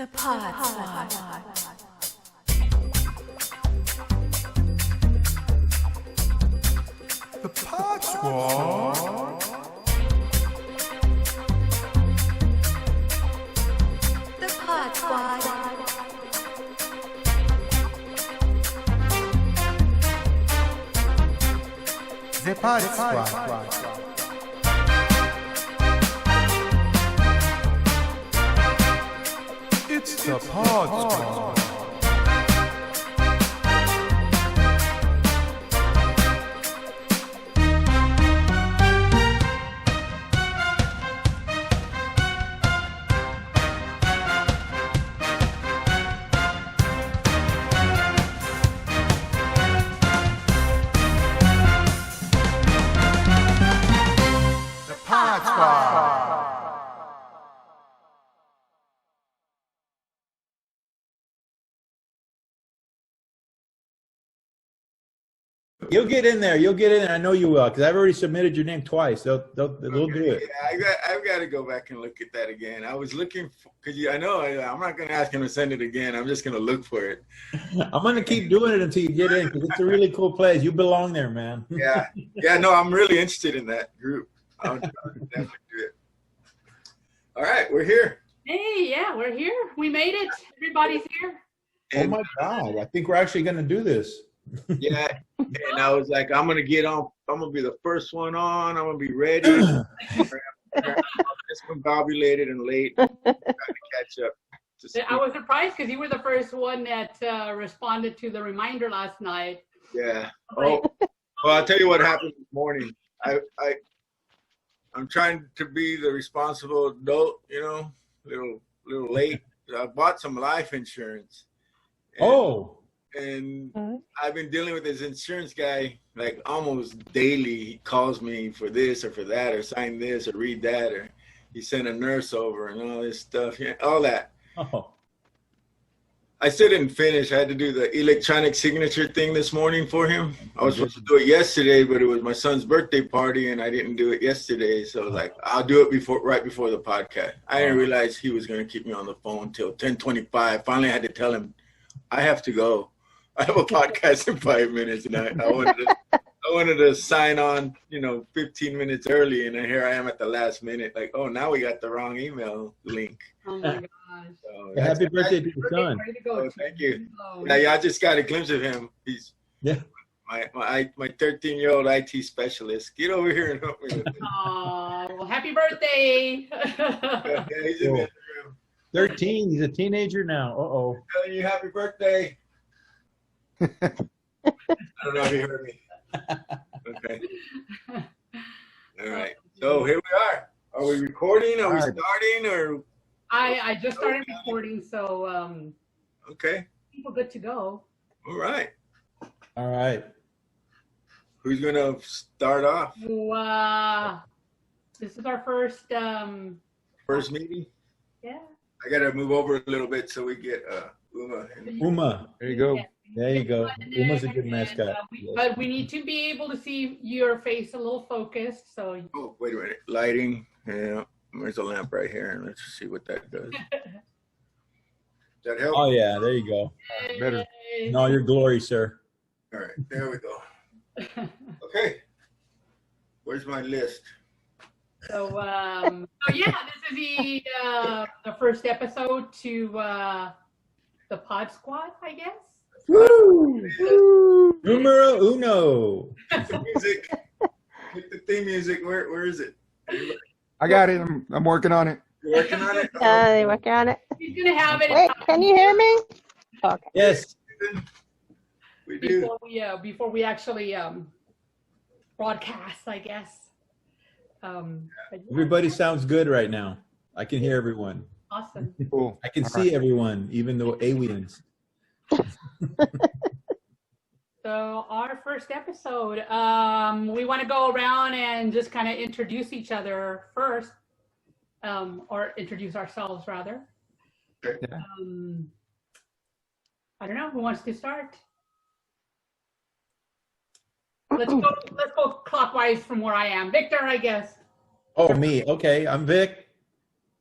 The Pod Squad. The Pod Squad. The Pod Squad. The Pod Squad. It's the Pod Squad. The Pod Squad. You'll get in there. You'll get in there. I know you will, because I've already submitted your name twice. They'll do it. Yeah, I've got to go back and look at that again. I was looking for, because I know I'm not going to ask him to send it again. I'm just going to look for it. I'm going to keep doing it until you get in, because it's a really cool place. You belong there, man. Yeah. Yeah, no, I'm really interested in that group. I'll definitely do it. All right, we're here. Hey, yeah, we're here. We made it. Everybody's here. Oh, my God. I think we're actually going to do this. Yeah, and I was like, I'm going to get on. I'm going to be the first one on. I'm going to be ready. I'm discombobulated and late. Trying to catch up. I was surprised because you were the first one that responded to the reminder last night. Yeah. Oh, well, I'll tell you what happened this morning. I'm trying to be the responsible adult, little late. I bought some life insurance. And I've been dealing with this insurance guy like almost daily. He calls me for this or for that, or sign this or read that, or he sent a nurse over and all this stuff. Yeah, all that. Oh. I still didn't finish. I had to do the electronic signature thing this morning for him. I was supposed to do it yesterday, but it was my son's birthday party and I didn't do it yesterday. So I was like, I'll do it right before the podcast. I didn't realize he was going to keep me on the phone till 10:25. Finally, I had to tell him I have to go. I have a podcast in 5 minutes, and I wanted to sign on, 15 minutes early, and then here I am at the last minute, like, oh, now we got the wrong email link. Oh my gosh! So Happy birthday to your son. Way to go, Oh, thank you. Oh, Yeah, I just got a glimpse of him. He's my 13-year-old IT specialist. Get over here and help me with it. Aw, well, happy birthday! Yeah, he's in the other room. 13. He's a teenager now. Uh-oh. Telling you happy birthday. I don't know if you heard me. Okay. All right. So here we are. Are we recording? Are we starting? Or I just started recording, so okay. people good to go. All right. All right. Who's gonna start off? So, this is our first. First meeting. Yeah. I gotta move over a little bit so we get Uma. Uma. There you go. Yeah. There you go. Uma's a good mascot. But we need to be able to see your face a little focused. So. Oh, wait a minute. Lighting. Yeah. There's a lamp right here. Let's see what that does. That help? Oh, yeah. There you go. Better. In all your glory, sir. All right. There we go. Okay. Where's my list? So yeah, this is the first episode to the Pod Squad, I guess. Woo! Numero uno. The music. Hit the theme music. Where is it? I got it. I'm working on it. You working on it? They work on it. He's gonna have it. Wait, can you hear me? Okay. Yes. We do. Before we actually broadcast, I guess. Everybody sounds good right now. I can hear everyone. Awesome. Cool. I can see everyone, even though aliens. So our first episode, we want to go around and just kind of introduce each other first, or introduce ourselves rather. Okay. Yeah. I don't know who wants to start. Let's go clockwise from where I am. Victor, I guess. Oh, me. Okay, I'm Vic.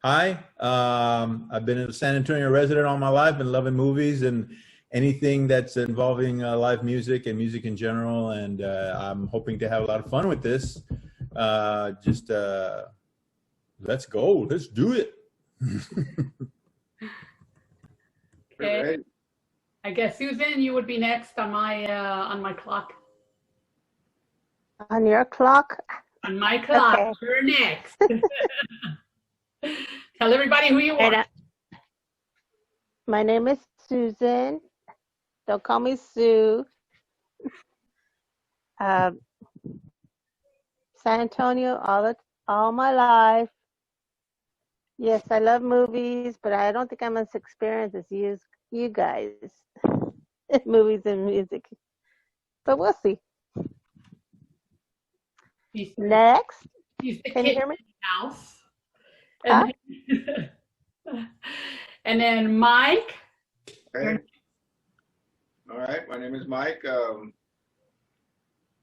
Hi. I've been a San Antonio resident all my life, been loving movies and anything that's involving live music and music in general. And I'm hoping to have a lot of fun with this. Let's go. Let's do it. Okay. I guess Susan, you would be next on my clock. On your clock? On my clock. Okay. You're next. Tell everybody who you are. My name is Susan. Don't call me Sue. San Antonio all my life. Yes, I love movies, but I don't think I'm as experienced as you guys. Movies and music. But we'll see. Next. Can you hear me? House. And, and then Mike. Hey. All right, my name is Mike. I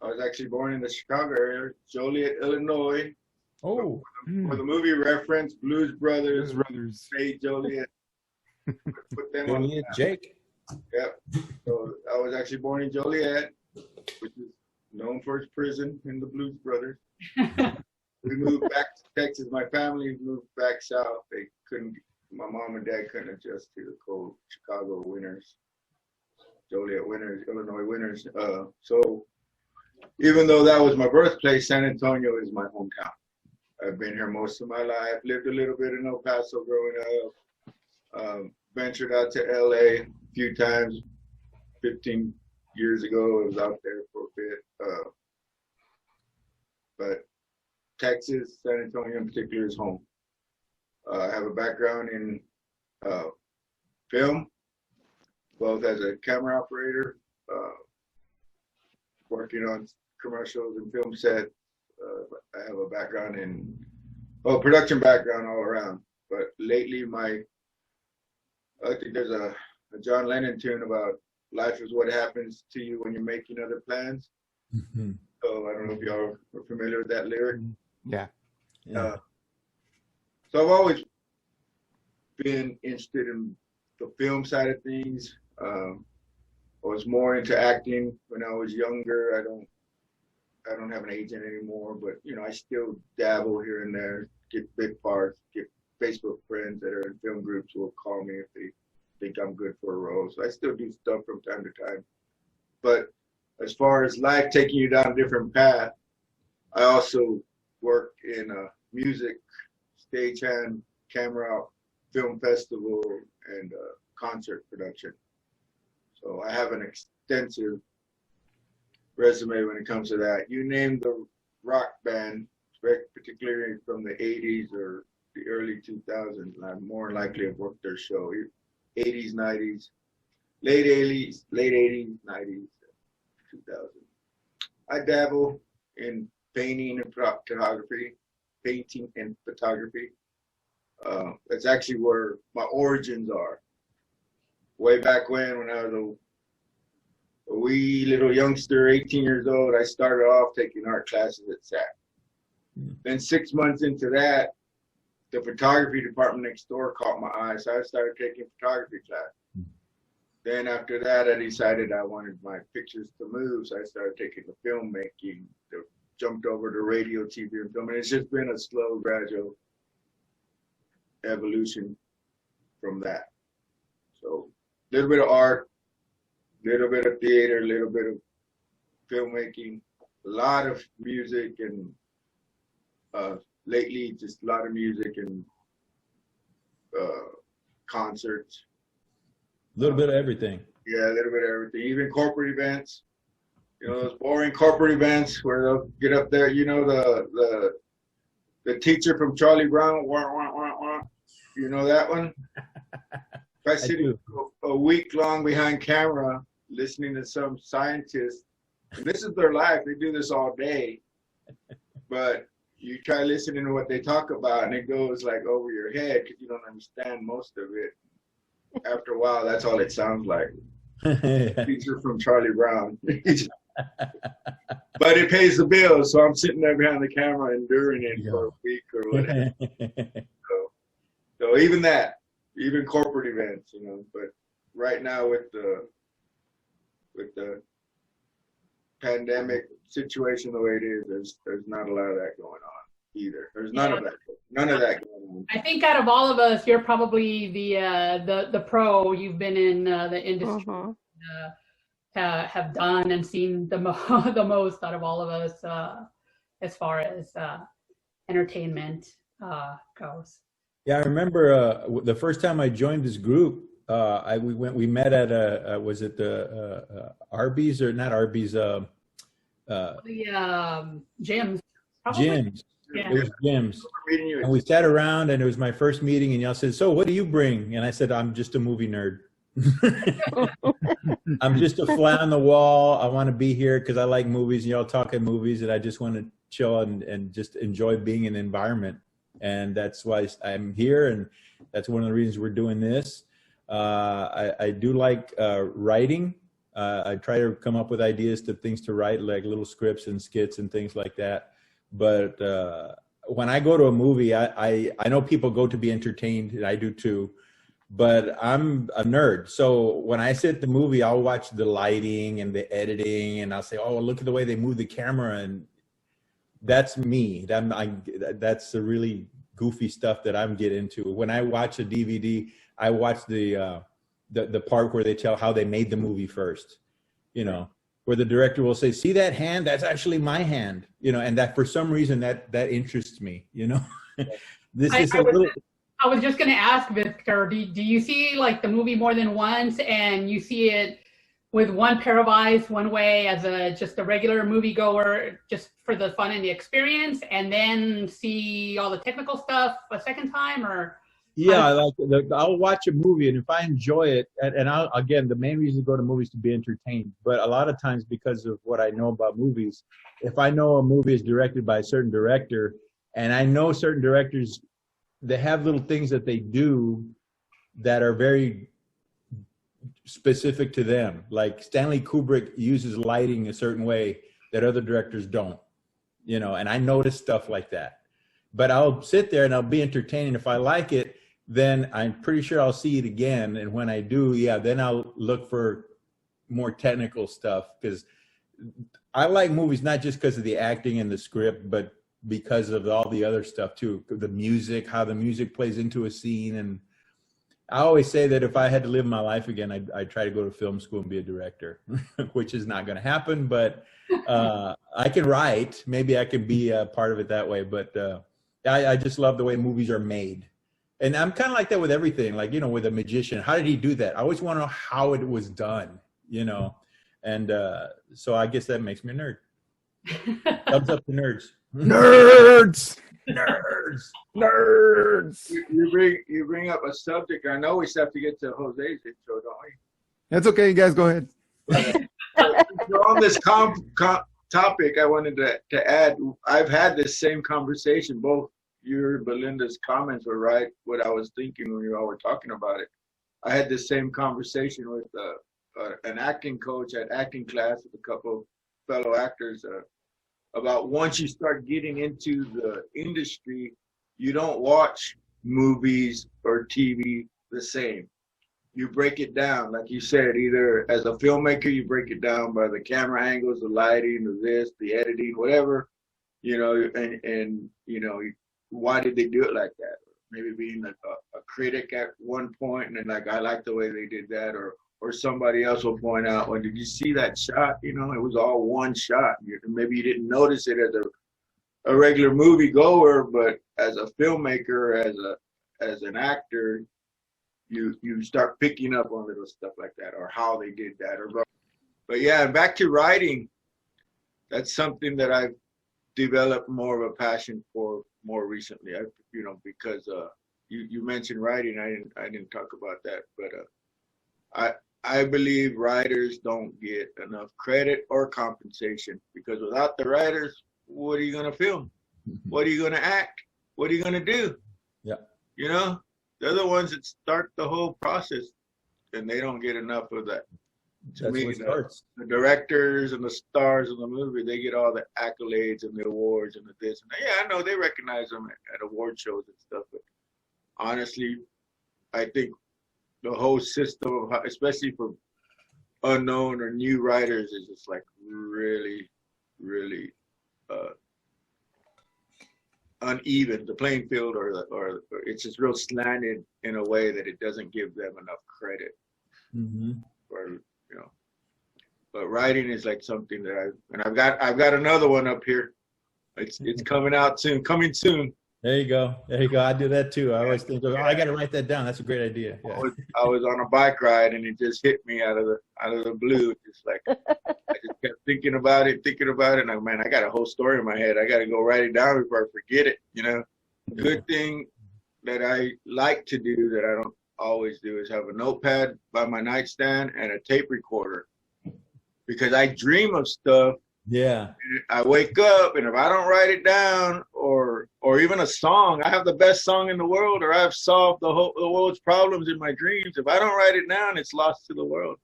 was actually born in the Chicago area, Joliet, Illinois. Oh. For the movie reference, Blues Brothers, Say Joliet. Put them on Joliet Jake. Yep. So I was actually born in Joliet, which is known for its prison in the Blues Brothers. We moved back to Texas. My family moved back south. My mom and dad couldn't adjust to the cold Chicago winters, Joliet winters, Illinois winters. So even though that was my birthplace, San Antonio is my hometown. I've been here most of my life, lived a little bit in El Paso growing up, ventured out to LA a few times. 15 years ago, I was out there for a bit. But Texas, San Antonio in particular is home. I have a background in film, both as a camera operator, working on commercials and film sets. I have a background in, production background all around. But lately, I think there's a John Lennon tune about life is what happens to you when you're making other plans. Mm-hmm. So I don't know if y'all are familiar with that lyric. Yeah. So I've always been interested in the film side of things. I was more into acting when I was younger. I don't have an agent anymore, but I still dabble here and there, get big parts, get Facebook friends that are in film groups who will call me if they think I'm good for a role. So I still do stuff from time to time. But as far as life taking you down a different path, I also work in music, stagehand, camera, film festival, and concert production. So I have an extensive resume when it comes to that. You name the rock band, particularly from the 80s or the early 2000s, I'm more likely have worked their show. 80s, 90s, late 80s, 90s, 2000. I dabble in painting and photography. That's actually where my origins are. Way back when I was a wee little youngster, 18 years old, I started off taking art classes at SAC. Then 6 months into that, the photography department next door caught my eye, so I started taking photography class. Then after that, I decided I wanted my pictures to move, so I started taking the filmmaking, jumped over to radio, TV, and film, and it's just been a slow, gradual evolution from that. So a little bit of art, a little bit of theater, a little bit of filmmaking, a lot of music, and lately just a lot of music and concerts. A little bit of everything. Yeah, a little bit of everything. Even corporate events. Those boring corporate events where they'll get up there. The teacher from Charlie Brown. Wah, wah, wah, wah. You know that one? I sit a week long behind camera listening to some scientist. And this is their life. They do this all day. But you try listening to what they talk about, and it goes like over your head because you don't understand most of it. After a while, that's all it sounds like. Teacher from Charlie Brown. But it pays the bills, so I'm sitting there behind the camera enduring it for a week or whatever. So So even that, even corporate events, you know. But right now with the pandemic situation the way it is, there's not a lot of that going on either. There's none of that going on. I think out of all of us, you're probably the pro. You've been in the industry, have done and seen the most out of all of us as far as entertainment goes. Yeah, I remember the first time I joined this group. We met at was it the Arby's or not Arby's? The gyms. Probably. Gyms. Yeah. It was gyms. And we sat around, and it was my first meeting, and y'all said, "So, what do you bring?" And I said, "I'm just a movie nerd. I'm just a fly on the wall. I want to be here because I like movies, and y'all talking movies, and I just want to chill and just enjoy being in the environment. And that's why I'm here, and that's one of the reasons we're doing this. I do like writing. I try to come up with ideas to things to write, like little scripts and skits and things like that. But when I go to a movie, I know people go to be entertained, and I do too. But I'm a nerd. So when I sit the movie, I'll watch the lighting and the editing, and I'll say, "Oh, look at the way they move the camera." And that's me. That's the really goofy stuff that I'm getting into. When I watch a DVD, I watch the part where they tell how they made the movie first, you know, where the director will say, "See that hand? That's actually my hand," you know, and that for some reason that interests me, you know. I was just going to ask, Victor, do you see like the movie more than once, and you see it with one pair of eyes one way as just a regular moviegoer, just for the fun and the experience, and then see all the technical stuff a second time, or? Yeah, I'll watch a movie, and if I enjoy it, and again, the main reason to go to movies is to be entertained. But a lot of times, because of what I know about movies, if I know a movie is directed by a certain director, and I know certain directors, they have little things that they do that are very specific to them. Like Stanley Kubrick uses lighting a certain way that other directors don't, you know, and I notice stuff like that. But I'll sit there and I'll be entertained. And if I like it, then I'm pretty sure I'll see it again. And when I do, yeah, then I'll look for more technical stuff, because I like movies not just because of the acting and the script, but because of all the other stuff too, the music, how the music plays into a scene. And I always say that if I had to live my life again, I'd try to go to film school and be a director, which is not going to happen, but I can write. Maybe I can be a part of it that way. But I just love the way movies are made. And I'm kind of like that with everything, like, you know, with a magician. How did he do that? I always want to know how it was done, you know. And so I guess that makes me a nerd. Thumbs up to nerds. Nerds! Nerds! Nerds! You bring up a subject. I know we still have to get to Jose's intro, don't we? That's okay, you guys go ahead. So on this topic, I wanted to add, I've had this same conversation. Both your and Belinda's comments were right, what I was thinking when you all were talking about it. I had this same conversation with an acting coach at acting class with a couple fellow actors about once you start getting into the industry, you don't watch movies or TV the same. You break it down, like you said, either as a filmmaker, you break it down by the camera angles, the lighting, the editing, whatever, you know, and you know, why did they do it like that? Maybe being a critic at one point, and then like, I like the way they did that, or somebody else will point out, well, did you see that shot? You know, it was all one shot. Maybe you didn't notice it as a regular movie goer, but as a filmmaker, as an actor, you start picking up on little stuff like that, or how they did that. But yeah, back to writing, that's something that I've developed more of a passion for more recently. You know, because you mentioned writing, I didn't talk about that, but I believe writers don't get enough credit or compensation, because without the writers, what are you going to film? What are you going to act? What are you going to do? Yeah. You know, they're the ones that start the whole process, and they don't get enough of that. To me, the directors and the stars of the movie, they get all the accolades and the awards and the this and that. Yeah, I know they recognize them at award shows and stuff, but honestly, I think the whole system, of especially for unknown or new writers, is just like really, really uneven. The playing field, or it's just real slanted in a way that it doesn't give them enough credit. Or but writing is like something that I've got another one up here. It's coming out soon, coming soon. There you go. I do that too. I always think, I got to write that down. That's a great idea. Yeah. I was on a bike ride and it just hit me out of the blue. Just like I just kept thinking about it, and I'm, man, I got a whole story in my head. I got to go write it down before I forget it. Good thing that I like to do that I don't always do is have a notepad by my nightstand and a tape recorder, because I dream of stuff. Yeah. I wake up, and if I don't write it down, or even a song, I have the best song in the world, or I've solved the world's problems in my dreams. If I don't write it down, it's lost to the world.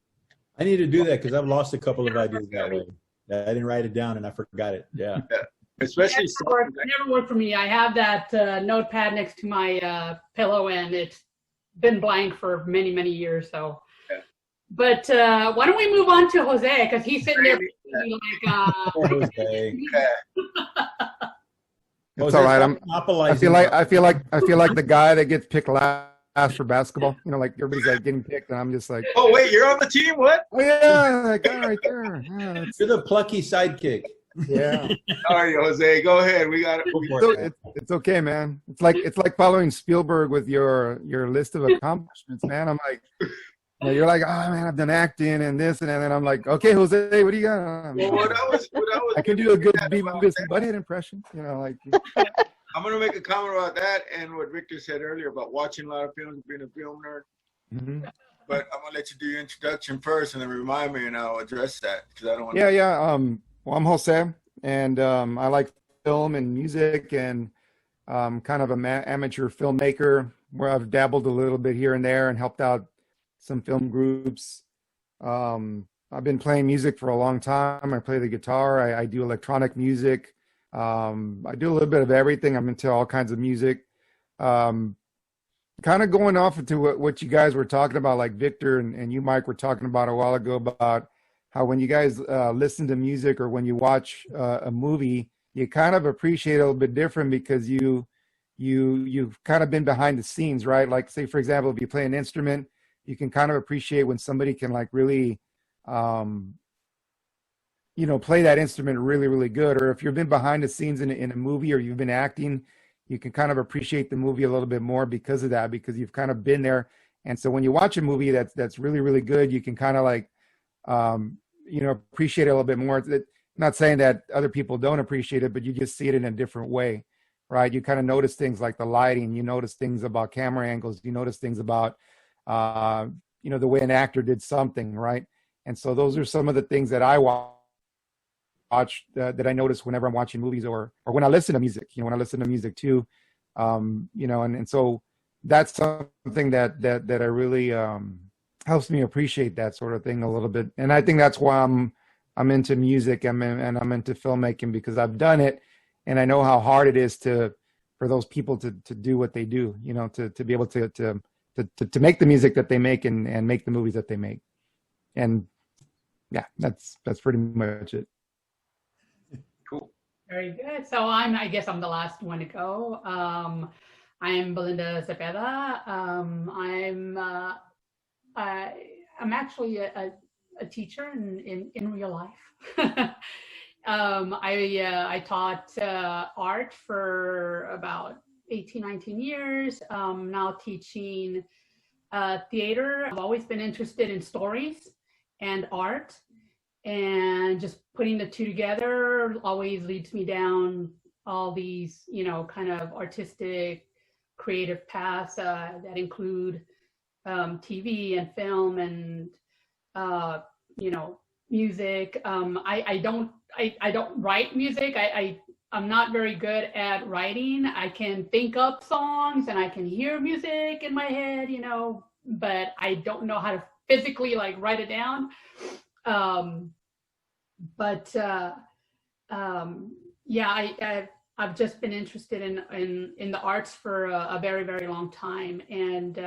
I need to do that because I've lost a couple of ideas that way. I didn't write it down and I forgot it. Yeah. Especially it never worked for me. I have that notepad next to my pillow, and it's been blank for many, many years. So. But why don't we move on to Jose, because he's sitting there like Jose. It's all right. I feel like the guy that gets picked last for basketball. Like everybody's like getting picked, and I'm just like, oh wait, you're on the team? What? Oh yeah, that guy right there. Yeah, you're the plucky sidekick. Yeah. All right, Jose, go ahead. We got it. It's okay, man. It's like following Spielberg with your list of accomplishments, man. I'm like. You're like, oh man, I've done acting and this and that, and I'm like, okay, Jose, what do you got? I can do a good Beavis and Butthead impression, like. I'm gonna make a comment about that and what Victor said earlier about watching a lot of films, being a film nerd. But I'm gonna let you do your introduction first, and then remind me, and I'll address that because I don't want. Yeah. Well, I'm Jose, and I like film and music, and kind of an amateur filmmaker where I've dabbled a little bit here and there and helped out some film groups. I've been playing music for a long time. I play the guitar. I do electronic music. I do a little bit of everything. I'm into all kinds of music. Kind of going off into what you guys were talking about, like Victor and you, Mike, were talking about a while ago about how when you guys listen to music or when you watch a movie, you kind of appreciate it a little bit different because you've kind of been behind the scenes, right? Like, say, for example, if you play an instrument, you can kind of appreciate when somebody can like really, play that instrument really, really good. Or if you've been behind the scenes in a movie or you've been acting, you can kind of appreciate the movie a little bit more because of that, because you've kind of been there. And so when you watch a movie that's really, really good, you can kind of like, appreciate it a little bit more. Not saying that other people don't appreciate it, but you just see it in a different way, right? You kind of notice things like the lighting, you notice things about camera angles, you notice things about, the way an actor did something, right? And so those are some of the things that I watch that I notice whenever I'm watching movies or when I listen to music, when I listen to music too, and so that's something that I really helps me appreciate that sort of thing a little bit. And I think that's why I'm into music and I'm into filmmaking, because I've done it and I know how hard it is for those people to do what they do, to be able to make the music that they make and make the movies that they make. And yeah, that's pretty much it. Cool. Very good. So I guess I'm the last one to go. I'm Belinda Cepeda. I'm actually a teacher in real life. I taught art for about 18, 19 years. Now teaching theater. I've always been interested in stories and art, and just putting the two together always leads me down all these, kind of artistic, creative paths that include TV and film and, music. I don't write music. I'm not very good at writing. I can think up songs and I can hear music in my head, but I don't know how to physically like write it down. I've just been interested in the arts for a very, very long time. And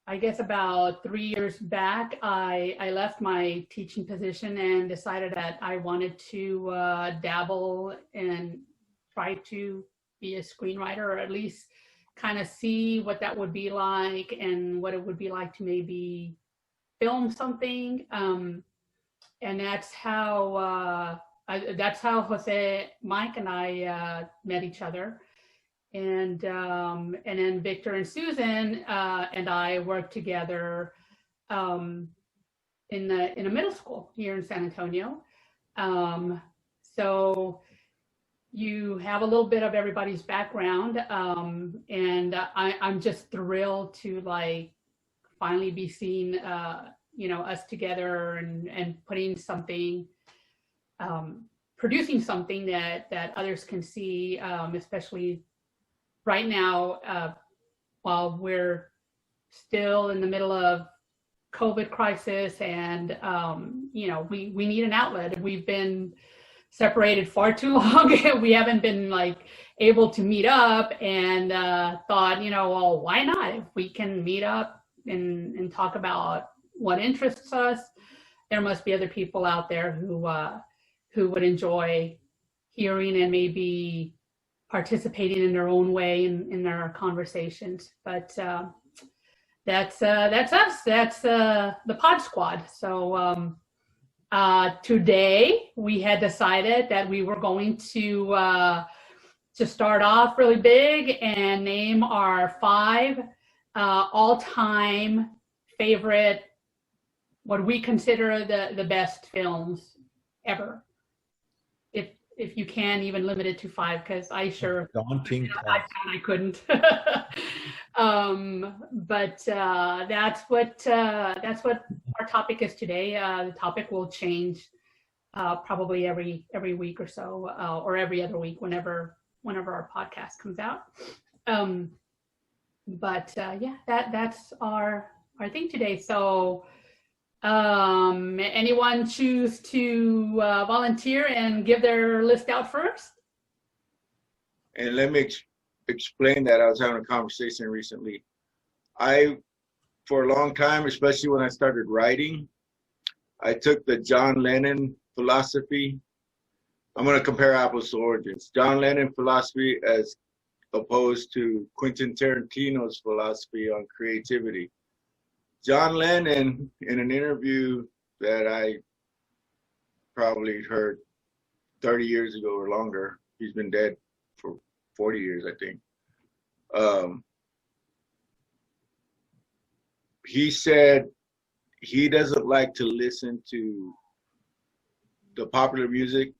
I guess about 3 years back, I left my teaching position and decided that I wanted to dabble and try to be a screenwriter, or at least kind of see what that would be like and what it would be like to maybe film something. And that's how Jose, Mike, and I met each other. And then Victor and Susan and I worked together in a middle school here in San Antonio. So you have a little bit of everybody's background, and I'm just thrilled to like finally be seeing us together and putting something, producing something that others can see, especially right now, while we're still in the middle of COVID crisis, and we need an outlet. We've been separated far too long. We haven't been like able to meet up, and thought, well, why not? If we can meet up and talk about what interests us, there must be other people out there who would enjoy hearing and maybe participating in their own way in our conversations. But that's us. That's the Pod Squad. So today we had decided that we were going to start off really big and name our 5 all-time favorite, what we consider the best films ever. If you can even limit it to 5, because I sure daunting. I couldn't. But that's what our topic is today. The topic will change probably every week or so, or every other week whenever our podcast comes out. But yeah, that's our thing today. So anyone choose to volunteer and give their list out first? And let me explain that. I was having a conversation recently. For a long time, especially when I started writing, I took the John Lennon philosophy. I'm going to compare apples to oranges. John Lennon philosophy as opposed to Quentin Tarantino's philosophy on creativity. John Lennon, in an interview that I probably heard 30 years ago or longer, he's been dead for 40 years, I think. He said he doesn't like to listen to the popular music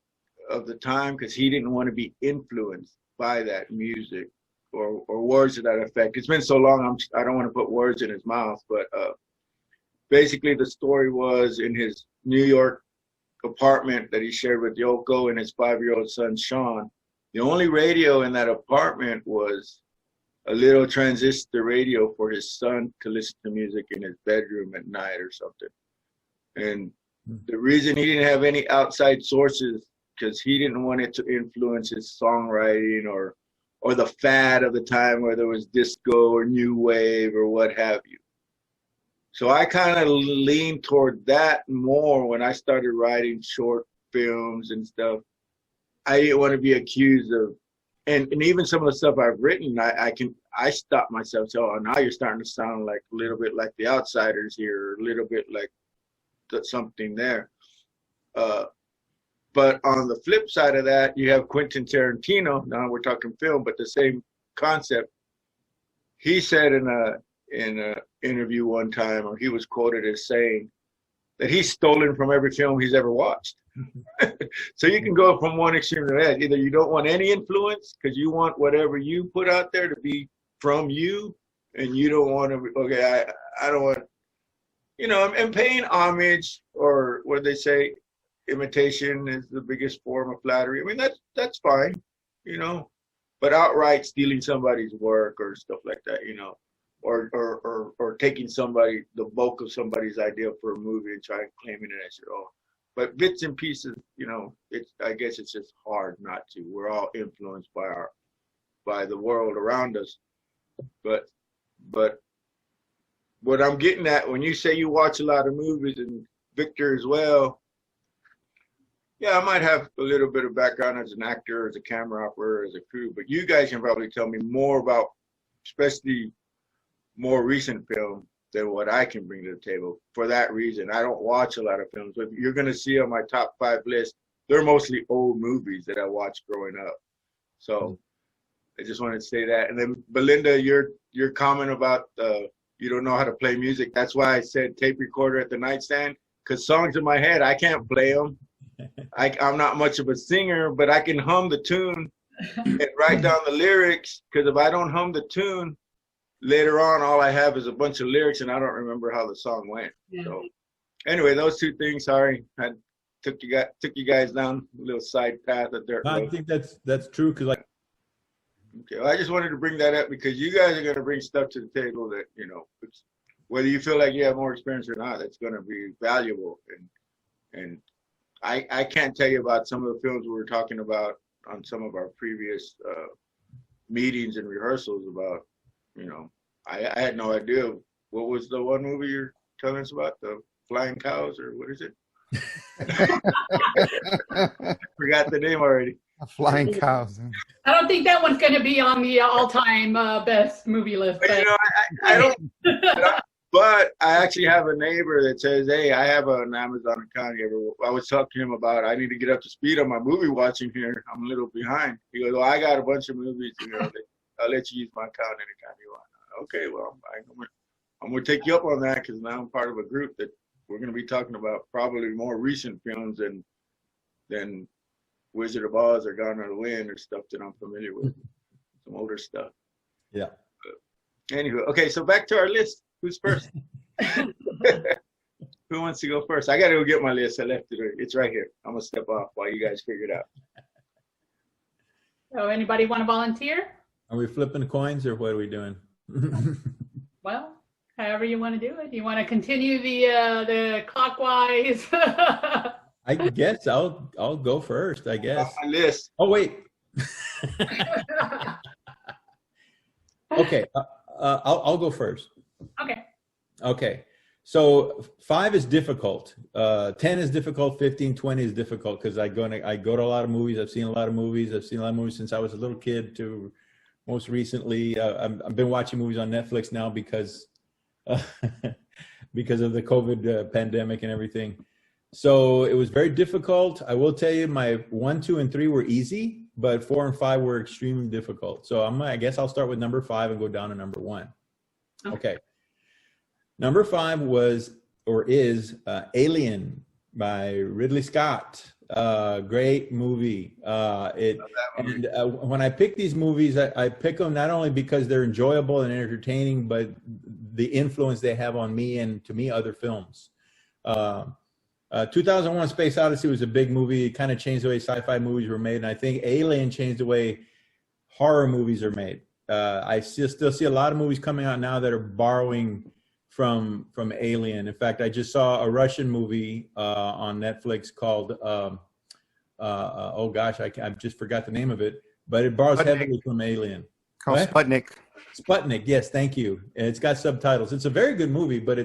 of the time because he didn't want to be influenced by that music or words to that effect. It's been so long, I don't want to put words in his mouth, but basically the story was in his New York apartment that he shared with Yoko and his 5-year-old son, Sean. The only radio in that apartment was a little transistor radio for his son to listen to music in his bedroom at night or something. And the reason he didn't have any outside sources, because he didn't want it to influence his songwriting or the fad of the time, where there was disco or new wave or what have you. So I kind of leaned toward that more when I started writing short films and stuff. I didn't want to be accused of, and even some of the stuff I've written, I stop myself. So now you're starting to sound like a little bit like The Outsiders here, or a little bit like something there. But on the flip side of that, you have Quentin Tarantino. Now we're talking film, but the same concept. He said in a interview one time, or he was quoted as saying that he's stolen from every film he's ever watched. So you can go from one extreme to the other. Either you don't want any influence because you want whatever you put out there to be from you, and you don't want to. Okay, I don't want. I'm paying homage, or what they say, imitation is the biggest form of flattery. I mean, that's fine, but outright stealing somebody's work or stuff like that, or taking the bulk of somebody's idea for a movie and trying claiming it as your own. but bits and pieces, you know, I guess it's just hard not to. We're all influenced by the world around us. But what I'm getting at, when you say you watch a lot of movies, and Victor as well, yeah, I might have a little bit of background as an actor, as a camera operator, as a crew, but you guys can probably tell me more about, especially more recent film, than what I can bring to the table. For that reason, I don't watch a lot of films, but you're going to see on my top 5 list, they're mostly old movies that I watched growing up. So I just wanted to say that. And then Belinda, your comment about you don't know how to play music. That's why I said tape recorder at the nightstand, because songs in my head, I can't play them. I'm not much of a singer, but I can hum the tune and write down the lyrics, because if I don't hum the tune, later on, all I have is a bunch of lyrics, and I don't remember how the song went. Yeah. So anyway, those 2 things, sorry, I took you guys down a little side path of dirt. I think that's true, because like, okay, well, I just wanted to bring that up because you guys are going to bring stuff to the table that, you know, whether you feel like you have more experience or not, that's going to be valuable. And I can't tell you about some of the films we were talking about on some of our previous meetings and rehearsals about, you know, I had no idea. What was the one movie you're telling us about? The Flying Cows, or what is it? I forgot the name already. Flying Cows. I don't think that one's going to be on the all-time best movie list. But, you know, I don't. But I actually have a neighbor that says, "Hey, I have an Amazon account." I was talking to him about I need to get up to speed on my movie watching here. I'm a little behind. He goes, "Well, I got a bunch of movies. You know, I'll let you use my account anytime you want." Okay, well, I'm going to take you up on that, because now I'm part of a group that we're going to be talking about probably more recent films than Wizard of Oz or Gone with the Wind or stuff that I'm familiar with. Some older stuff. Yeah. But anyway, okay, so back to our list. Who's first? Who wants to go first? I got to go get my list. I left it. It's right here. I'm going to step off while you guys figure it out. So anybody want to volunteer? Are we flipping coins, or what are we doing? Well, however you want to do it. You want to continue the clockwise? I guess I'll go first, I guess. My list. Oh, wait. Okay, I'll go first. Okay. So 5 is difficult. 10 is difficult. 15, 20 is difficult, because I go to a lot of movies. I've seen a lot of movies. I've seen a lot of movies since I was a little kid to most recently. I've been watching movies on Netflix now because of the COVID pandemic and everything. So it was very difficult. I will tell you, my 1, 2, and 3 were easy, but 4 and 5 were extremely difficult. So I guess I'll start with number 5 and go down to number 1. Okay. Number 5 was, or is, Alien by Ridley Scott. Great movie. When I pick these movies, I pick them not only because they're enjoyable and entertaining, but the influence they have on me and, to me, other films. 2001: Space Odyssey was a big movie. It kind of changed the way sci-fi movies were made, and I think Alien changed the way horror movies are made. I still see a lot of movies coming out now that are borrowing from Alien. In fact, I just saw a Russian movie on Netflix called oh gosh, I just forgot the name of it, but it borrows heavily from Alien. Called Sputnik. Sputnik, yes, thank you. And it's got subtitles. It's a very good movie, but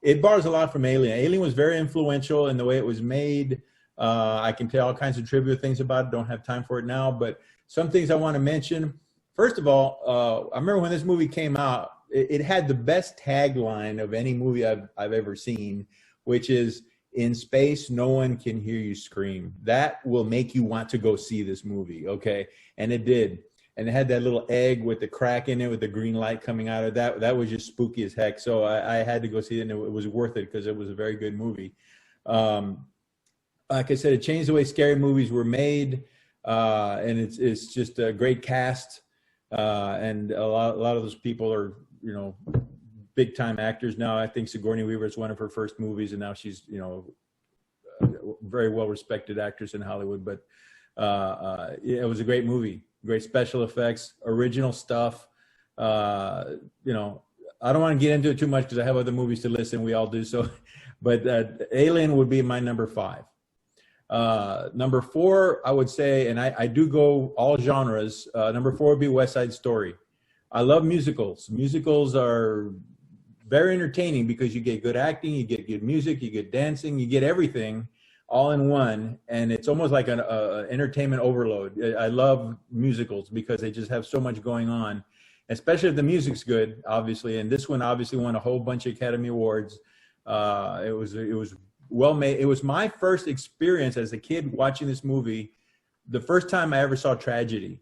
it borrows a lot from Alien. Alien was very influential in the way it was made. I can tell all kinds of trivia things about it. Don't have time for it now, but some things I want to mention. First of all, I remember when this movie came out, it had the best tagline of any movie I've ever seen, which is, "In space, no one can hear you scream." That will make you want to go see this movie, okay? And it did. And it had that little egg with the crack in it with the green light coming out of that. That was just spooky as heck. So I had to go see it, and it was worth it because it was a very good movie. Like I said, it changed the way scary movies were made, and it's just a great cast. And a lot of those people are, big time actors now. I think Sigourney Weaver is one of her first movies, and now she's, very well respected actress in Hollywood. But it was a great movie, great special effects, original stuff. I don't want to get into it too much because I have other movies to list, and we all do so. But Alien would be my number 5. Number 4, I would say, and I do go all genres. Number 4 would be West Side Story. I love musicals. Musicals are very entertaining because you get good acting, you get good music, you get dancing, you get everything all in one, and it's almost like an entertainment overload. I love musicals because they just have so much going on, especially if the music's good, obviously. And this one obviously won a whole bunch of Academy Awards. It was well made. It was my first experience as a kid watching this movie, the first time I ever saw tragedy.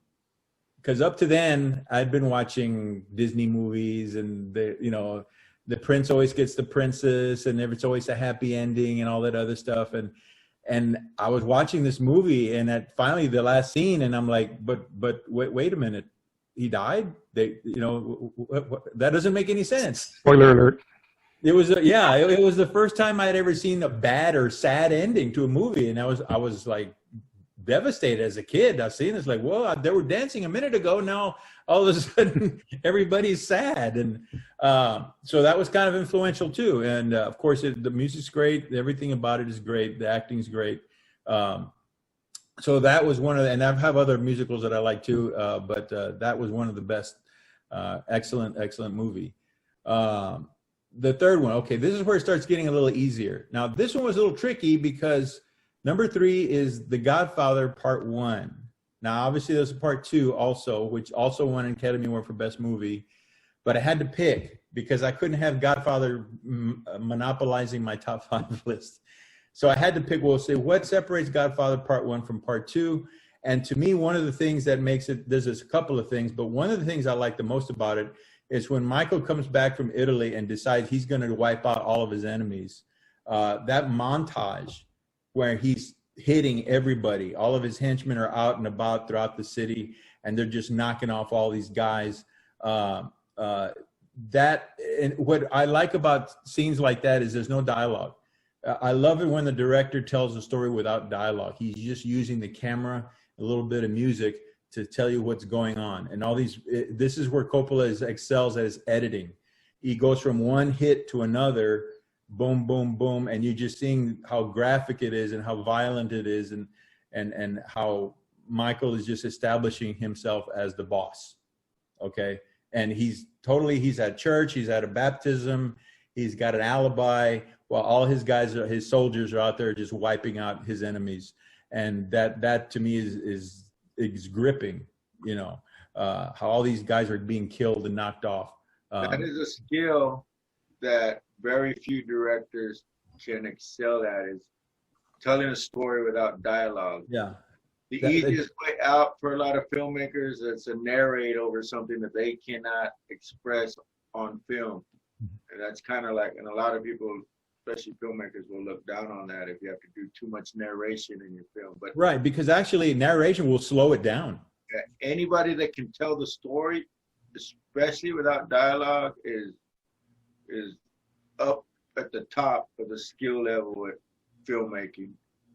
Because up to then, I'd been watching Disney movies, and the prince always gets the princess, and it's always a happy ending, and all that other stuff. And I was watching this movie, and at finally the last scene, and I'm like, but wait a minute, he died. That doesn't make any sense. Spoiler alert. It was it was the first time I'd ever seen a bad or sad ending to a movie, and I was like devastated as a kid. I was seeing this like, whoa, they were dancing a minute ago. Now all of a sudden everybody's sad, and so that was kind of influential too. And of course, the music's great. Everything about it is great. The acting's great. So that was one of the, and I have other musicals that I like too, but that was one of the best. Excellent movie. The third one, okay, this is where it starts getting a little easier. Now, this one was a little tricky because number 3 is The Godfather Part 1. Now, obviously, there's a Part 2 also, which also won an Academy Award for Best Movie. But I had to pick because I couldn't have Godfather monopolizing my top 5 list. So I had to pick, well, say, what separates Godfather Part 1 from Part 2? And to me, one of the things that makes it, there's a couple of things, but one of the things I like the most about it is when Michael comes back from Italy and decides he's going to wipe out all of his enemies. That montage where he's hitting everybody, all of his henchmen are out and about throughout the city, and they're just knocking off all these guys. That, and what I like about scenes like that is there's no dialogue. I love it when the director tells a story without dialogue. He's just using the camera, a little bit of music to tell you what's going on. And all these, this is where Coppola excels at his editing. He goes from one hit to another, boom, boom, boom, and you're just seeing how graphic it is and how violent it is, and how Michael is just establishing himself as the boss, okay? And he's at church, he's at a baptism, he's got an alibi, while all his guys, his soldiers are out there just wiping out his enemies. And that to me is gripping, how all these guys are being killed and knocked off. That is a skill that very few directors can excel at, is telling a story without dialogue. Yeah. The easiest way out for a lot of filmmakers is to narrate over something that they cannot express on film. And that's kind of like, and a lot of people, especially filmmakers, will look down on that if you have to do too much narration in your film. But right, because actually narration will slow it down. Anybody that can tell the story, especially without dialogue, is up at the top of the skill level with filmmaking.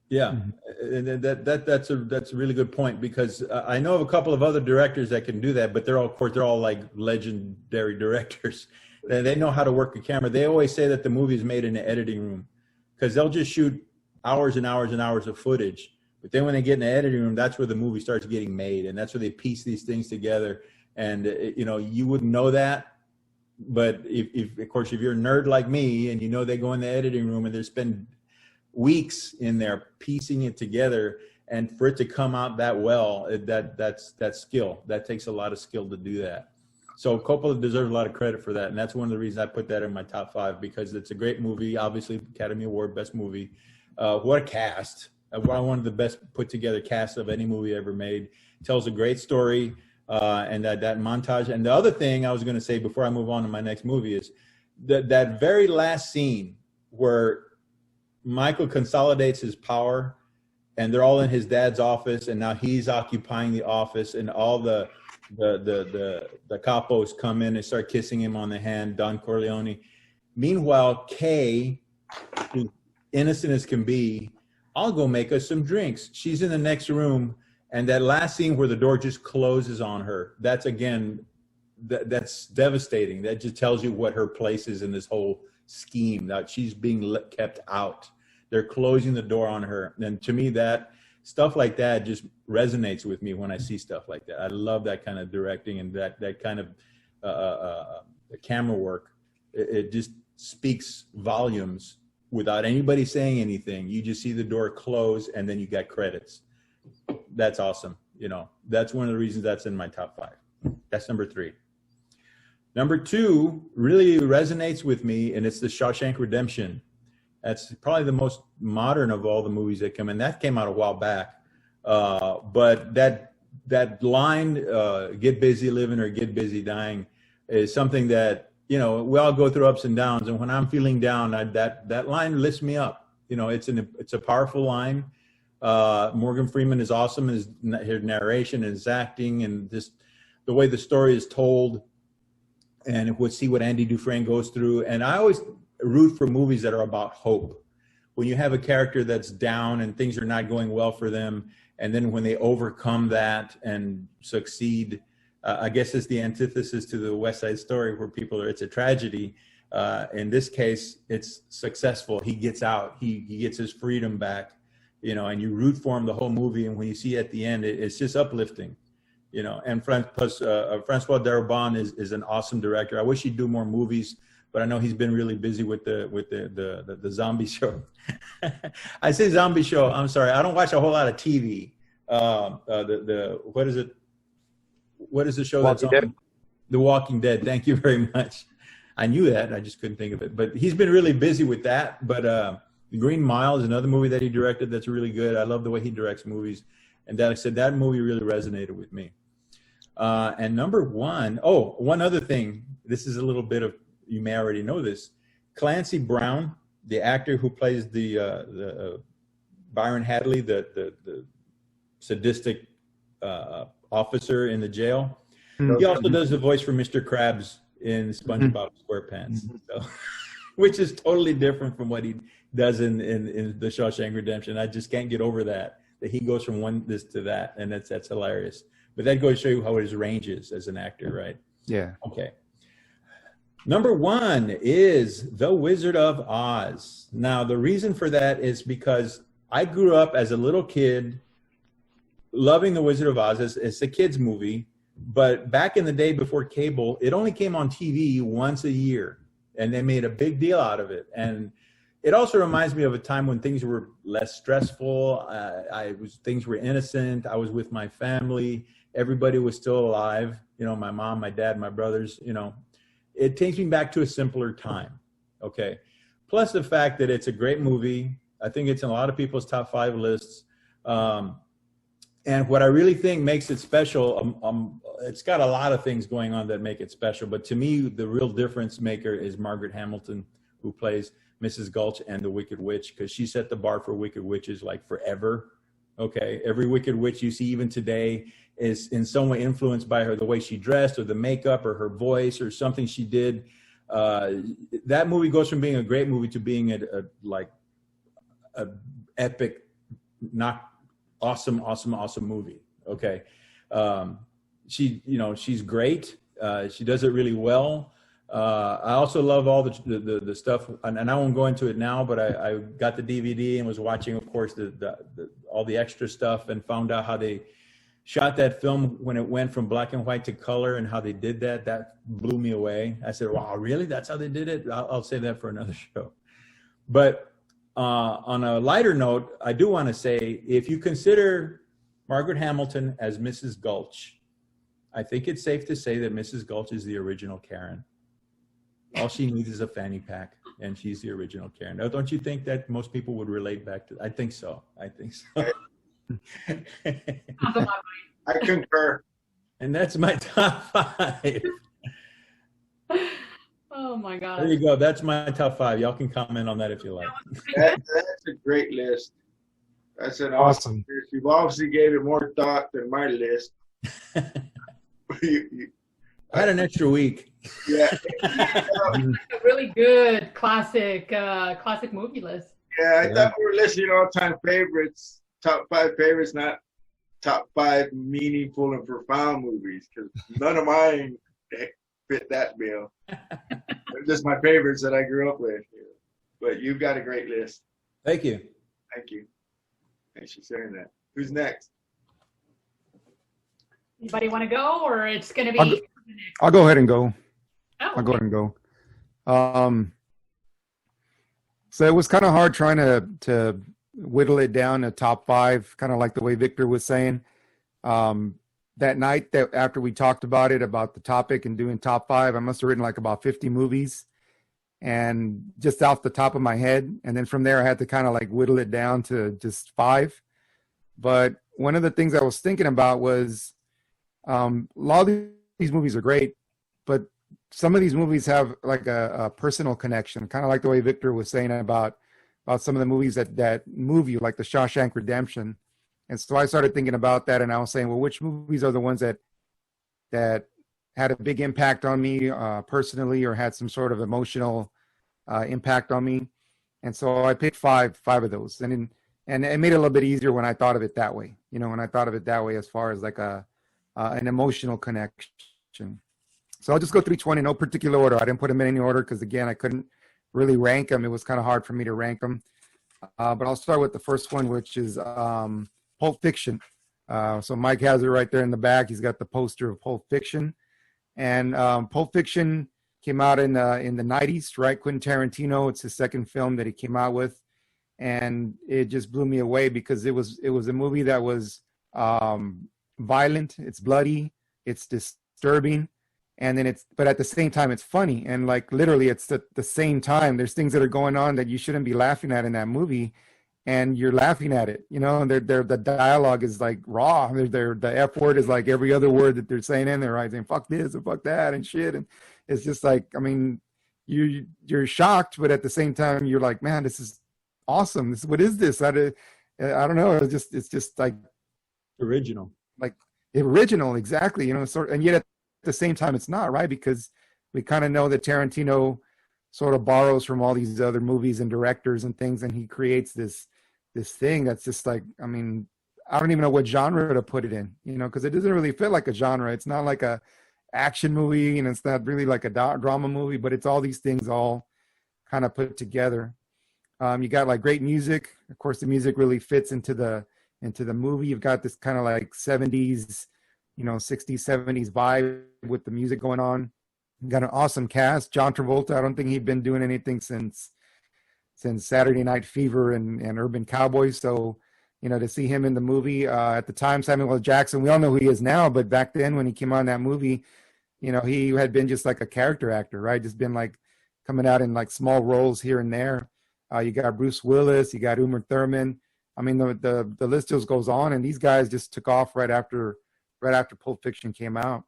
Yeah, and that's a really good point, because I know of a couple of other directors that can do that, but they're all like legendary directors. They know how to work a camera. They always say that the movie is made in the editing room, because they'll just shoot hours and hours and hours of footage. But then when they get in the editing room, that's where the movie starts getting made, and that's where they piece these things together. And you wouldn't know that, but if of course if you're a nerd like me and they go in the editing room and they spend weeks in there piecing it together, and for it to come out that well, that's skill. That takes a lot of skill to do that. So Coppola deserves a lot of credit for that, and that's one of the reasons I put that in my top 5, because it's a great movie. Obviously, Academy Award Best Movie. What a cast! One of the best put together casts of any movie ever made. Tells a great story, and that montage. And the other thing I was going to say before I move on to my next movie is that very last scene where Michael consolidates his power, and they're all in his dad's office, and now he's occupying the office, and all the capos come in and start kissing him on the hand, Don Corleone. Meanwhile, Kay, who's innocent as can be, I'll go make us some drinks. She's in the next room, and that last scene where the door just closes on her, that's that's devastating. That just tells you what her place is in this whole scheme, that she's being kept out. They're closing the door on her. And to me, that stuff like that just resonates with me when I see stuff like that. I love that kind of directing and that kind of camera work. It just speaks volumes without anybody saying anything. You just see the door close and then you got credits. That's awesome. You know, that's one of the reasons that's in my top 5. That's number 3. Number 2 really resonates with me, and it's the Shawshank Redemption. That's probably the most modern of all the movies that come in. That came out a while back. But that line, get busy living or get busy dying, is something that, you know, we all go through ups and downs. And when I'm feeling down, that line lifts me up. You know, it's a powerful line. Morgan Freeman is awesome. His narration and his acting and just the way the story is told. And we'll see what Andy Dufresne goes through. And I always root for movies that are about hope. When you have a character that's down and things are not going well for them, and then when they overcome that and succeed, I guess it's the antithesis to the West Side Story, where it's a tragedy. In this case, it's successful. He gets out. He gets his freedom back, you know, and you root for him the whole movie. And when you see at the end, it's just uplifting, you know. And plus, Francois Darabont is an awesome director. I wish he'd do more movies, but I know he's been really busy with the zombie show. I say zombie show. I'm sorry. I don't watch a whole lot of TV. What is it? What is the show that's on? Dead. The Walking Dead. Thank you very much. I knew that. I just couldn't think of it. But he's been really busy with that. But The Green Mile is another movie that he directed that's really good. I love the way he directs movies. And that I said that movie really resonated with me. And number 1, one other thing. This is a little bit of, you may already know this. Clancy Brown, the actor who plays the Byron Hadley, the sadistic officer in the jail. He also does the voice for Mr. Krabs in SpongeBob SquarePants, so, which is totally different from what he does in the Shawshank Redemption. I just can't get over that he goes from this to that, and that's hilarious. But that goes to show you how his range is as an actor, right? Yeah. Okay. Number 1 is The Wizard of Oz. Now, the reason for that is because I grew up as a little kid loving The Wizard of Oz. It's a kid's movie, but back in the day before cable, it only came on TV once a year, and they made a big deal out of it. And it also reminds me of a time when things were less stressful. Things were innocent. I was with my family. Everybody was still alive. You know, my mom, my dad, my brothers, you know. It takes me back to a simpler time, okay? Plus the fact that it's a great movie. I think it's in a lot of people's top 5 lists. And what I really think makes it special, it's got a lot of things going on that make it special. But to me, the real difference maker is Margaret Hamilton, who plays Mrs. Gulch and the Wicked Witch, because she set the bar for Wicked Witches like forever, okay? Every Wicked Witch you see even today is in some way influenced by her, the way she dressed or the makeup or her voice or something she did. That movie goes from being a great movie to being a epic, not awesome movie. Okay. She's great. She does it really well. I also love all the stuff, and I won't go into it now, but I got the DVD and was watching, of course, all the extra stuff, and found out how they shot that film when it went from black and white to color, and how they did that. That blew me away. I said, wow, really? That's how they did it? I'll save that for another show. But on a lighter note, I do want to say, if you consider Margaret Hamilton as Mrs. Gulch, I think it's safe to say that Mrs. Gulch is the original Karen. All she needs is a fanny pack, and she's the original Karen. Now, don't you think that most people would relate back to? I think so. I concur. And that's my top 5. Oh my God. There you go. That's my top 5. Y'all can comment on that if you like. That's a great list. That's an awesome list. You've obviously gave it more thought than my list. I had an extra week. Yeah. A really good classic movie list. Yeah, I thought we were listing all-time favorites, top 5 favorites, not top 5 meaningful and profound movies, because none of mine fit that bill. They're just my favorites that I grew up with. But you've got a great list. Thank you. Thank you. Thanks for sharing that. Who's next? Anybody want to go, or it's going to be? I'll go ahead and go. Oh, I'll go ahead and go. So it was kind of hard trying to whittle it down to top 5, kind of like the way Victor was saying. That night that after we talked about it, about the topic and doing top 5, I must have written like about 50 movies, and just off the top of my head. And then from there, I had to kind of like whittle it down to just 5. But one of the things I was thinking about was a lot of these movies are great, but some of these movies have like a personal connection, kind of like the way Victor was saying about some of the movies that move you, like the Shawshank Redemption. And so I started thinking about that, and I was saying, well, which movies are the ones that had a big impact on me personally, or had some sort of emotional impact on me? And so I picked five of those, and it made it a little bit easier when I thought of it that way. You know, when I thought of it that way, as far as like an emotional connection. So I'll just go through each one in no particular order. I didn't put them in any order because, again, I couldn't really rank them. It was kind of hard for me to rank them. But I'll start with the first one, which is Pulp Fiction. So Mike has it right there in the back. He's got the poster of Pulp Fiction. And Pulp Fiction came out in the 90s, right? Quentin Tarantino, it's his second film that he came out with. And it just blew me away because it was a movie that was violent, it's bloody, it's disturbing. And then but at the same time, it's funny. And like literally, it's at the same time. There's things that are going on that you shouldn't be laughing at in that movie, and you're laughing at it. You know, and the dialogue is like raw. The F word is like every other word that they're saying in there, right? Saying fuck this and fuck that and shit. And it's just like, I mean, you're shocked, but at the same time, you're like, man, this is awesome. What is this? I don't know. It's just like Original. Like original, exactly. You know, and yet at the same time it's not, right? Because we kind of know that Tarantino sort of borrows from all these other movies and directors and things, and he creates this thing that's just like, I mean, I don't even know what genre to put it in, you know, because it doesn't really fit like a genre. It's not like a action movie, and it's not really like a drama movie, but it's all these things all kind of put together. You got like great music. Of course, the music really fits into the movie. You've got this kind of like 70s, you know, 60s, 70s vibe with the music going on. You got an awesome cast. John Travolta, I don't think he'd been doing anything since Saturday Night Fever and Urban Cowboys. So, you know, to see him in the movie, at the time, Samuel L. Jackson, we all know who he is now, but back then when he came on that movie, you know, he had been just like a character actor, right? Just been like coming out in like small roles here and there. You got Bruce Willis, you got Uma Thurman. I mean, the list just goes on, and these guys just took off right after Pulp Fiction came out.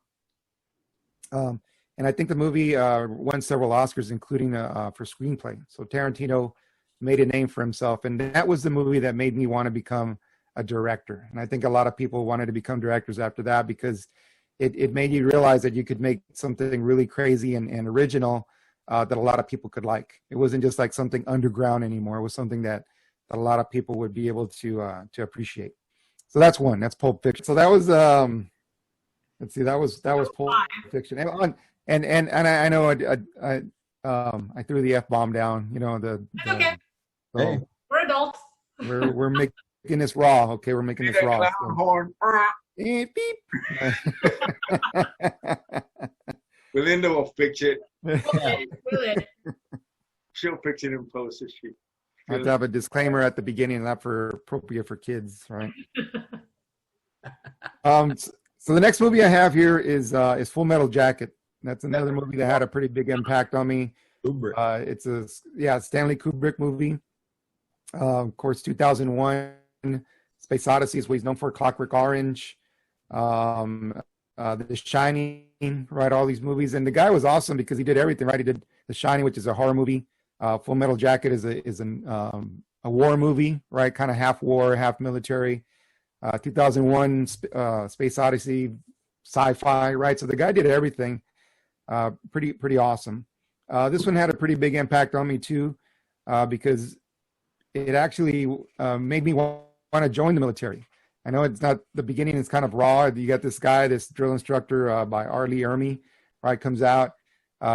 And I think the movie won several Oscars, including for screenplay. So Tarantino made a name for himself, and that was the movie that made me want to become a director. And I think a lot of people wanted to become directors after that, because it made you realize that you could make something really crazy and original that a lot of people could like. It wasn't just like something underground anymore. It was something that a lot of people would be able to appreciate. So that's one. That's Pulp Fiction. So that was let's see. That was Pulp Fiction. And I know I threw the F-bomb down. You know the okay. So Hey. We're adults. we're making this raw. Okay, we're making this raw. So. Horn. Beep. Belinda will fix it. Will it? She'll fix it in post if she. I have to have a disclaimer at the beginning, not for appropriate for kids, right? So the next movie I have here is Full Metal Jacket. That's another movie that had a pretty big impact on me. Kubrick. It's a Stanley Kubrick movie. Of course, 2001, Space Odyssey is what he's known for. Clockwork Orange, The Shining, right? All these movies, and the guy was awesome because he did everything, right? He did The Shining, which is a horror movie. Full Metal Jacket is a war movie, right? Kind of half war, half military. 2001, Space Odyssey, sci-fi, right? So the guy did everything. Pretty awesome. This one had a pretty big impact on me too, because it actually made me want to join the military. I know it's not the beginning; it's kind of raw. You got this guy, this drill instructor by R. Lee Ermey, right? Comes out,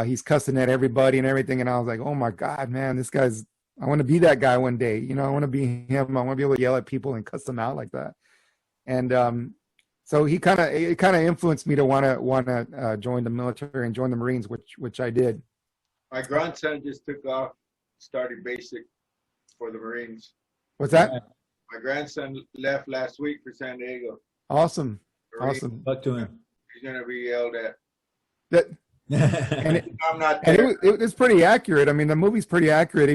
he's cussing at everybody and everything, and I was like, oh my god, man, this guy's I want to be that guy one day. You know, I want to be him. I want to be able to yell at people and cuss them out like that. And so it kind of influenced me to want to join the military and join the Marines, which I did. My grandson just took off, started basic for the Marines. What's that? My grandson left last week for San Diego. Awesome. Marines. Awesome. Luck to him. He's gonna be yelled at. That, I'm not and there. it was pretty accurate. I mean, the movie's pretty accurate.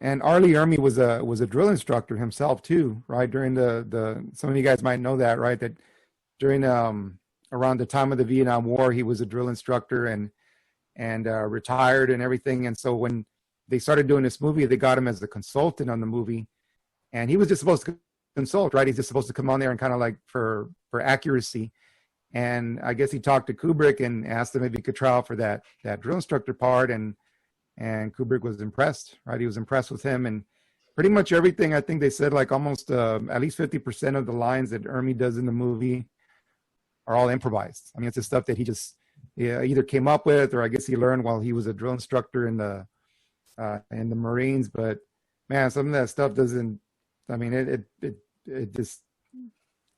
And Arlie Ermy was a drill instructor himself too, right? During the some of you guys might know that, right? That during around the time of the Vietnam War, he was a drill instructor and retired and everything. And so when they started doing this movie, they got him as a consultant on the movie, and he was just supposed to consult, right? He's just supposed to come on there and kind of like for accuracy. And I guess he talked to Kubrick and asked him if he could try out for that drill instructor part, and Kubrick was impressed, right? He was impressed with him, and pretty much everything. I think they said like almost at least 50% of the lines that Ermy does in the movie are all improvised. I mean, it's the stuff that he just either came up with, or I guess he learned while he was a drill instructor in the Marines. But man, some of that stuff doesn't. I mean, it just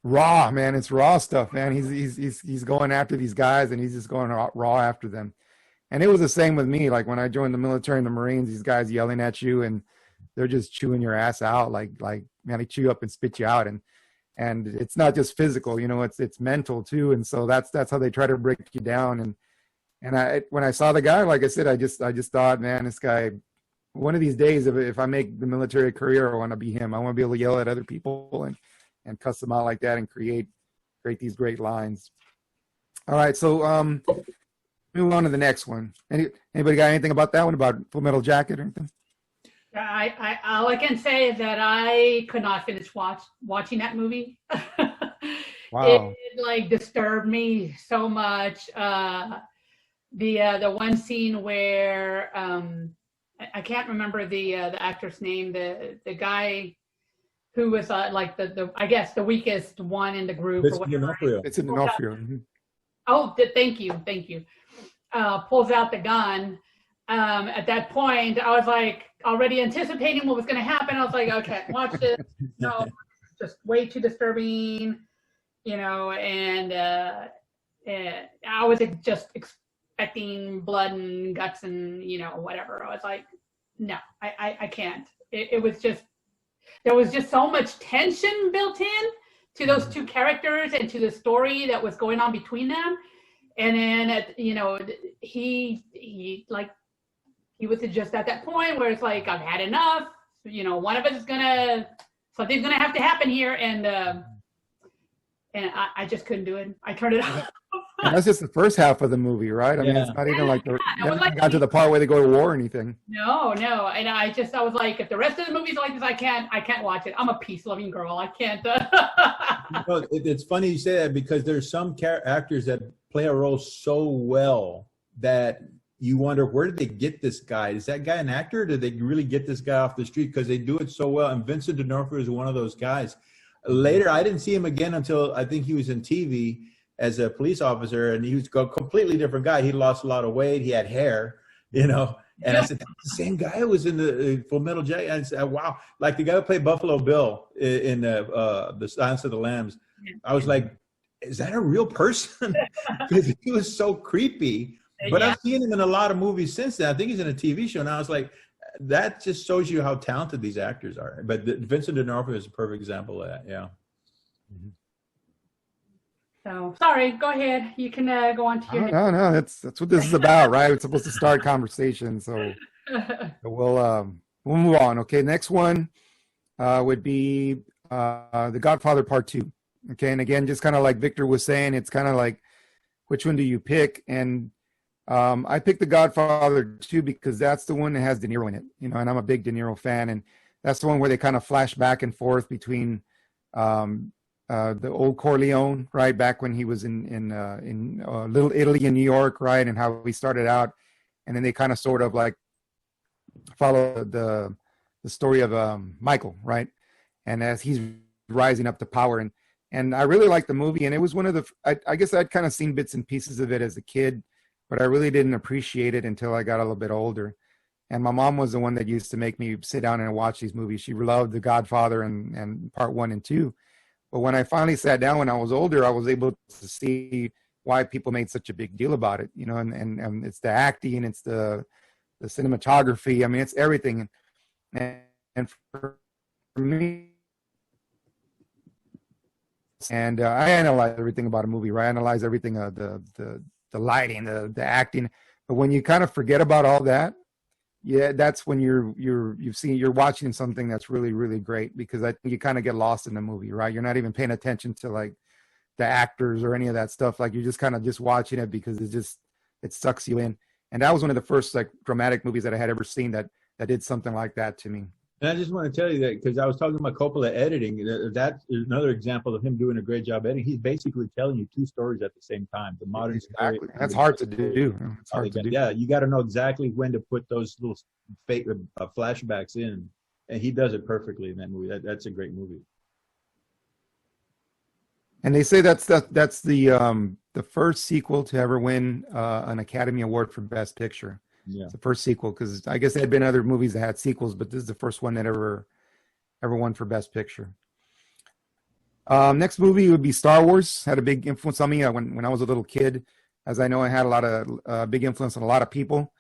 raw, man. It's raw stuff, man. He's going after these guys, and he's just going raw after them. And it was the same with me. Like when I joined the military and the Marines, these guys yelling at you, and they're just chewing your ass out. Like man, they chew you up and spit you out. And it's not just physical, you know, it's mental too. And so that's how they try to break you down. And when I saw the guy, like I said, I just thought, man, this guy, one of these days, if I make the military career, I want to be him. I want to be able to yell at other people and cuss them out like that and create these great lines. All right, so move on to the next one. Anybody got anything about that one, about Full Metal Jacket or anything? I all I can say is that I could not finish watching that movie. Wow. It like disturbed me so much. The one scene where I can't remember the actor's name, the guy who was like the I guess the weakest one in the group. It's or whatever. It's in D'Onofrio. Oh, thank you. Pulls out the gun. At that point, I was like already anticipating what was going to happen. I was like, okay, watch this. No, just way too disturbing, you know. And I was just expecting blood and guts and whatever. I was like, no, I can't. It was just, there was just so much tension built in to those two characters and to the story that was going on between them. And then he was just at that point where it's like, I've had enough. One of us is something's gonna have to happen here, and I just couldn't do it. I turned it off. And that's just the first half of the movie, right? I mean, it's not even like got to the part where they go to war or anything. No. And I was like, if the rest of the movie's like this, I can't watch it. I'm a peace-loving girl. I can't. It's funny you say that, because there's some actors that play a role so well that you wonder, where did they get this guy? Is that guy an actor? Or did they really get this guy off the street? Because they do it so well. And Vincent D'Onofrio is one of those guys. Later, I didn't see him again until I think he was in TV as a police officer, and he was a completely different guy. He lost a lot of weight. He had hair, And I said, that's the same guy who was in the Full Metal Jacket. And I said, wow, like the guy who played Buffalo Bill in the Silence of the Lambs. I was like, is that a real person? Because he was so creepy. But I've seen him in a lot of movies since then. I think he's in a TV show now. I was like, that just shows you how talented these actors are. But Vincent D'Onofrio is a perfect example of that. Yeah. Mm-hmm. So sorry, go ahead. You can go on to your. No, that's what this is about, right? It's supposed to start conversation, so we'll move on. Okay, next one would be The Godfather Part 2. Okay, and again, just kind of like Victor was saying, it's kind of like, which one do you pick? And I picked The Godfather 2 because that's the one that has De Niro in it, and I'm a big De Niro fan, and that's the one where they kind of flash back and forth between the old Corleone, right, back when he was in Little Italy in New York, right, and how he started out, and then they kind of sort of like follow the story of Michael, right, and as he's rising up to power, and I really liked the movie, and it was one of the I guess I'd kind of seen bits and pieces of it as a kid, but I really didn't appreciate it until I got a little bit older. And my mom was the one that used to make me sit down and watch these movies. She loved The Godfather and part 1 and 2. But when I finally sat down when I was older, I was able to see why people made such a big deal about it, you know, and it's the acting, it's the cinematography. I mean, it's everything. And for me, and I analyze everything about a movie, right? I analyze everything, the lighting, the acting. But when you kind of forget about all that, yeah, that's when you're watching something that's really, really great, because I think you kind of get lost in the movie, right? You're not even paying attention to like the actors or any of that stuff. Like you're just kind of just watching it because it sucks you in. And that was one of the first like dramatic movies that I had ever seen that did something like that to me. And I just want to tell you that because I was talking about Coppola editing. That is another example of him doing a great job editing. He's basically telling you 2 stories at the same time. The modern story. That's hard to do. It's hard to do. Yeah, you got to know exactly when to put those little fake flashbacks in, and he does it perfectly in that movie. That's a great movie. And they say that's the first sequel to ever win an Academy Award for Best Picture. Yeah. It's the first sequel, because I guess there had been other movies that had sequels, but this is the first one that ever won for Best Picture. Next movie would be Star Wars. Had a big influence on me when I was a little kid, as I know I had a lot of big influence on a lot of people.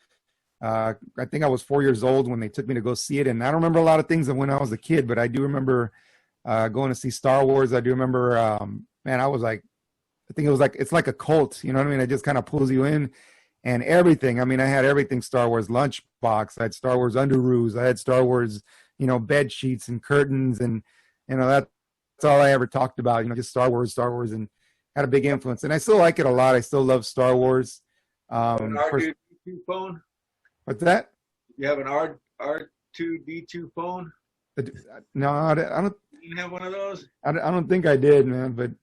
I think I was 4 years old when they took me to go see it, and I don't remember a lot of things of when I was a kid, but I do remember going to see Star Wars. I do remember, I was like, I think it was like, it's like a cult, you know what I mean? It just kind of pulls you in. And everything. I mean, I had everything Star Wars lunchbox. I had Star Wars underoos. I had Star Wars, bed sheets and curtains, and that's all I ever talked about. Just Star Wars, and had a big influence. And I still like it a lot. I still love Star Wars. An R2D2 phone? What's that? You have an R2D2 phone? No, I don't. You didn't have one of those? I don't think I did, man. But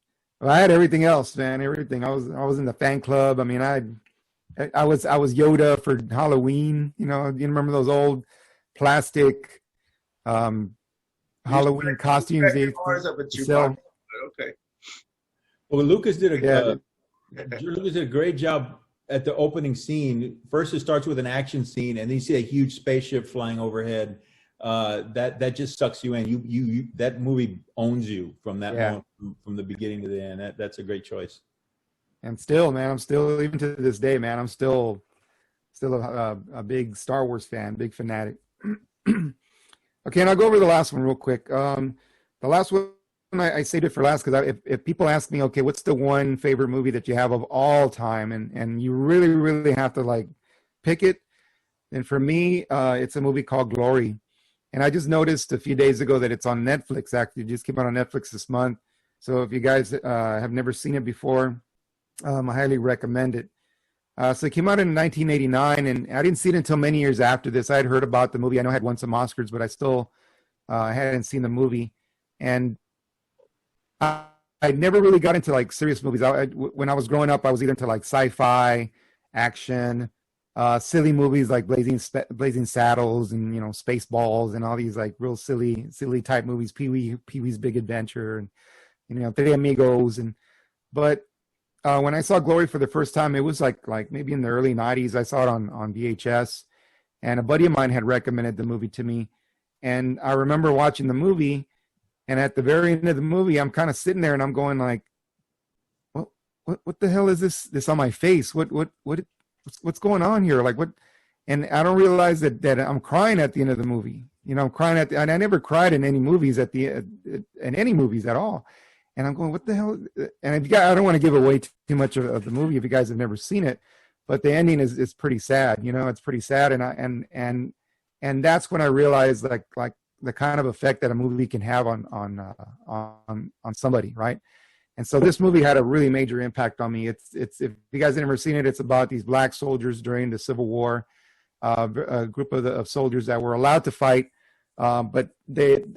I had everything else, man. Everything. I was in the fan club. I mean, I was Yoda for Halloween. You remember those old plastic Halloween costumes? Okay. Well, Lucas did a great job at the opening scene. First, it starts with an action scene, and then you see a huge spaceship flying overhead. That just sucks you in. You that movie owns you from that moment, from the beginning to the end. That's a great choice. And still, man, I'm still, even to this day, man, I'm still a big Star Wars fan, big fanatic. Okay, and I'll go over the last one real quick. The last one, I saved it for last because if people ask me, okay, what's the one favorite movie that you have of all time, and you really, really have to like pick it, then for me, it's a movie called Glory. And I just noticed a few days ago that it's on Netflix. Actually, it just came out on Netflix this month. So if you guys have never seen it before, I highly recommend it. So it came out in 1989, and I didn't see it until many years after this. I had heard about the movie. I know it had won some Oscars, but I still hadn't seen the movie. And I never really got into like serious movies. When I was growing up, I was either into like sci-fi, action, silly movies like Blazing Saddles and Spaceballs and all these like real silly type movies. Pee-wee's Big Adventure and Three Amigos but when I saw Glory for the first time, it was like maybe in the early 90s. I saw it on VHS, and a buddy of mine had recommended the movie to me. And I remember watching the movie, and at the very end of the movie, I'm kind of sitting there and I'm going like, what the hell is this on my face? What's going on here? Like what? And I don't realize that I'm crying at the end of the movie. I'm crying and I never cried in any movies in any movies at all. And I'm going, what the hell? And I don't want to give away too much of the movie if you guys have never seen it, but the ending is pretty sad. It's pretty sad, and that's when I realized like the kind of effect that a movie can have on somebody, right? And so this movie had a really major impact on me. It's if you guys have never seen it, it's about these black soldiers during the Civil War, a group of soldiers that were allowed to fight. But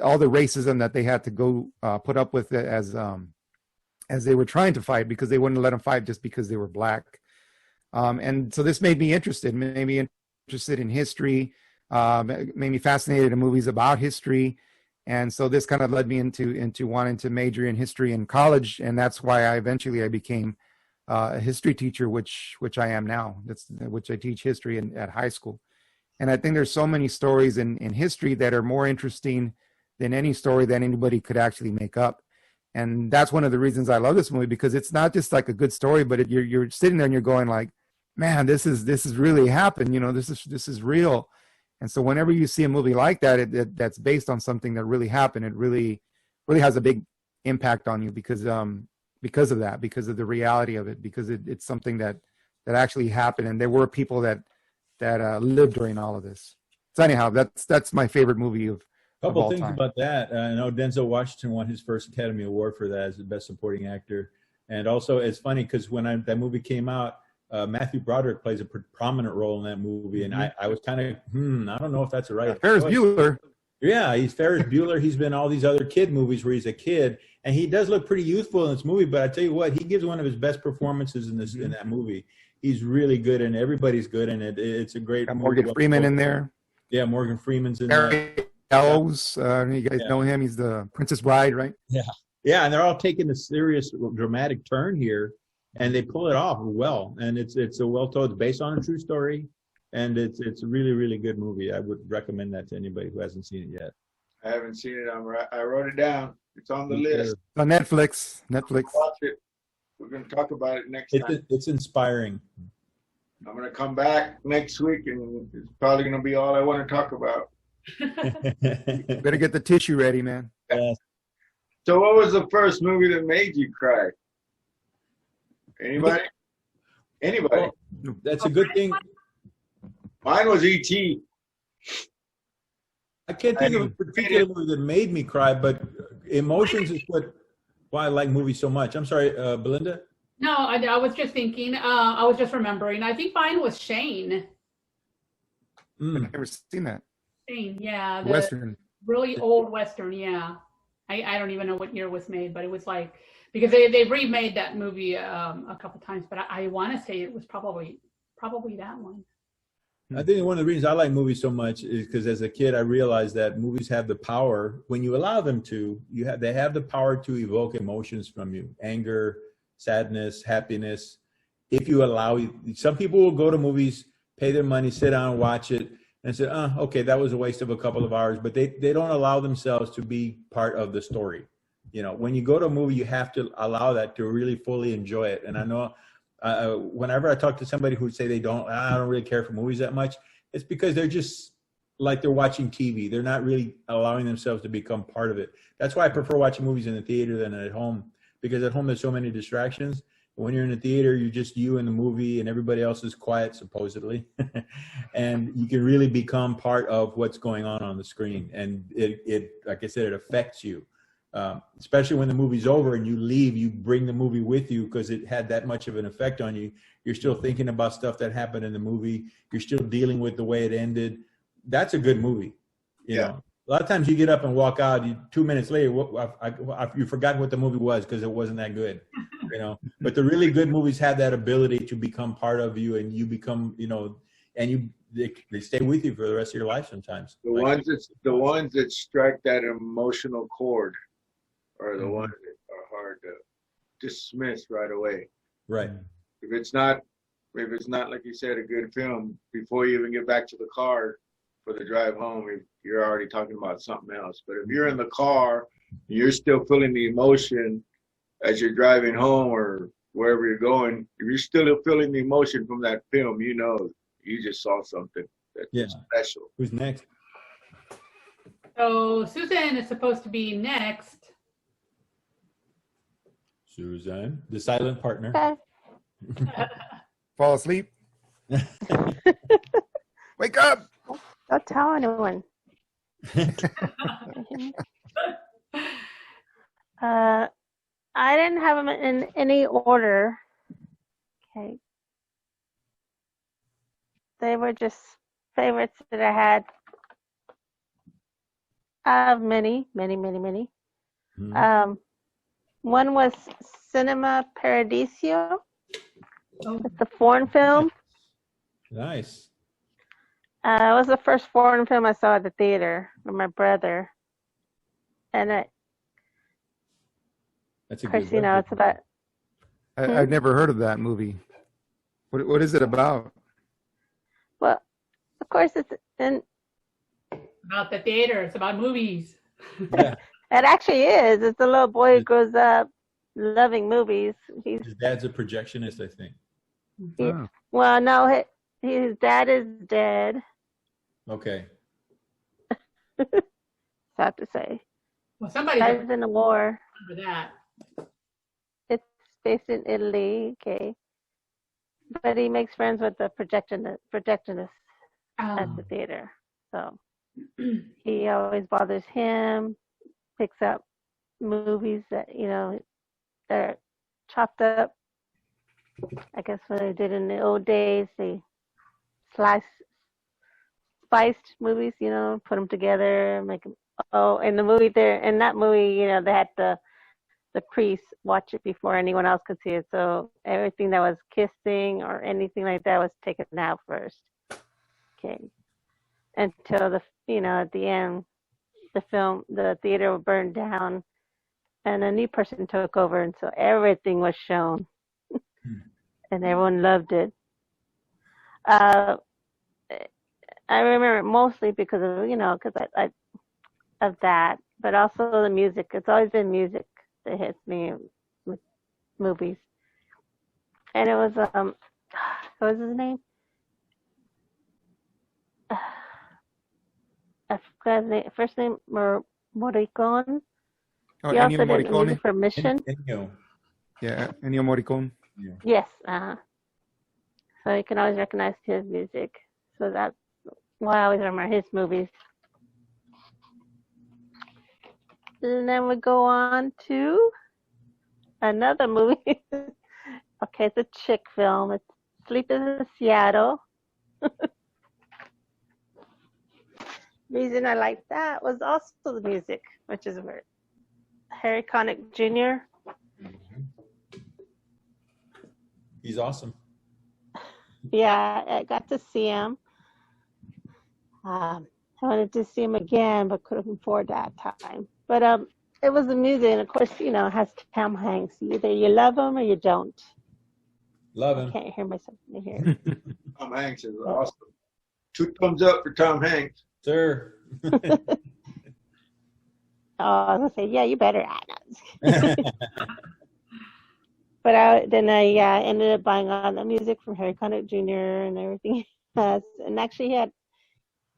all the racism that they had to go put up with as they were trying to fight, because they wouldn't let them fight just because they were black. And so this made me interested in history, made me fascinated in movies about history. And so this kind of led me into wanting to major in history in college. And that's why I eventually became a history teacher, which I am now. Which I teach history at high school. And I think there's so many stories in history that are more interesting than any story that anybody could actually make up. And that's one of the reasons I love this movie, because it's not just like a good story, but you're sitting there and you're going like, man, this is really happened. You know, this is real. And so whenever you see a movie like that, that's based on something that really happened, it really has a big impact on you because of that, because of the reality of it, because it's something that actually happened, and there were people that lived during all of this. So anyhow, that's my favorite movie of Couple all things time. about that. I know Denzel Washington won his first Academy Award for that as the best supporting actor. And also, it's funny because when that movie came out, Matthew Broderick plays a prominent role in that movie, and I was kind of, I don't know if that's a right. Ferris Bueller. Yeah, he's Ferris Bueller. He's been all these other kid movies where he's a kid, and he does look pretty youthful in this movie. But I tell you what, he gives one of his best performances in that movie. He's really good, and everybody's good in it. It's a great movie. Morgan Freeman in there. Yeah, Morgan Freeman's in there. Elves, you guys know him. He's the Princess Bride, right? Yeah, and they're all taking a serious, dramatic turn here, and they pull it off well. And it's a well told. It's based on a true story, and it's a really, really good movie. I would recommend that to anybody who hasn't seen it yet. I haven't seen it. I wrote it down. It's on the list. On Netflix. Watch it. We're going to talk about it next time. It's inspiring. I'm going to come back next week, and it's probably going to be all I want to talk about. Better get the tissue ready, man. Yes. So what was the first movie that made you cry? Anybody? Well, that's a good thing. Mine was E.T. I can't think of a particular movie that made me cry, but emotions is why I like movies so much. I'm sorry, Belinda? No, I was just thinking, I was just remembering. I think mine was Shane. I've never seen that. Shane, yeah. The Western. Really old Western, yeah. I don't even know what year it was made, but it was like, because they remade that movie a couple times, but I want to say it was probably that one. I think one of the reasons I like movies so much is because as a kid, I realized that movies have the power, when you allow them to, they have the power to evoke emotions from you, anger, sadness, happiness. If you allow, some people will go to movies, pay their money, sit down and watch it, and say, okay, that was a waste of a couple of hours, but they don't allow themselves to be part of the story. You know, when you go to a movie, you have to allow that to really fully enjoy it. And I know whenever I talk to somebody who would say I don't really care for movies that much, it's because they're just like they're watching TV. They're not really allowing themselves to become part of it. That's why I prefer watching movies in the theater than at home, because at home there's so many distractions. When you're in the theater, you're just you in the movie and everybody else is quiet, supposedly. And you can really become part of what's going on the screen. And it like I said, it affects you. Especially when the movie's over and you leave, you bring the movie with you because it had that much of an effect on you. You're still thinking about stuff that happened in the movie. You're still dealing with the way it ended. That's a good movie. You know, a lot of times you get up and walk out. 2 minutes later, you forgot what the movie was because it wasn't that good. You know, but the really good movies have that ability to become part of you, and you become, and they stay with you for the rest of your life sometimes. The ones that strike that emotional chord are the ones that are hard to dismiss right away. Right. If it's not like you said, a good film, before you even get back to the car for the drive home, you're already talking about something else. But if you're in the car, you're still feeling the emotion as you're driving home or wherever you're going. If you're still feeling the emotion from that film, you just saw something that's special. Who's next? So Susan is supposed to be next. Susan, the silent partner. Okay. Fall asleep. Wake up. Don't tell anyone. I didn't have them in any order. Okay. They were just favorites that I had. I have many. Mm-hmm. One was Cinema Paradiso. It's a foreign film. Nice. It was the first foreign film I saw at the theater with my brother. And That's a of course, good it's about... I've never heard of that movie. What is it about? Well, of course, it's and About the theater. It's about movies. Yeah. it actually is. It's a little boy who grows up loving movies. His dad's a projectionist, I think. Oh. Well, no, his dad is dead. Okay. Sad to say, Well, somebody died in the war. remember that. It's based in Italy, okay. But he makes friends with the projectionist at the theater. So he always bothers him, picks up movies that, they're chopped up. I guess what they did in the old days, they spiced movies, put them together, make them. Oh, in that movie, they had the priest watch it before anyone else could see it. So everything that was kissing or anything like that was taken out first. Okay. Until at the end, the theater would burn down and a new person took over. And so everything was shown and everyone loved it. I remember it mostly because of, of that, but also the music. It's always been music that hits me with movies. And it was what was his name? I forgot his name. First name Morricone. Oh, He also Ennio did Morricone. Music for Mission. Ennio. Yeah, Ennio Morricone. Yes. So you can always recognize his music. So that's why I always remember his movies. And then we go on to another movie. Okay, it's a chick film. It's Sleepless in Seattle. Reason I like that was also the music, which is where Harry Connick Jr. He's awesome. Yeah, I got to see him. I wanted to see him again, but couldn't afford that time. But it was the music, and of course, it has Tom Hanks. Either you love him or you don't. Love I him. can't hear myself in here. Tom Hanks is awesome. 2 thumbs up for Tom Hanks. Sir. Oh, I was gonna say, yeah, you better. But I ended up buying all the music from Harry Connick Jr. and everything. And actually,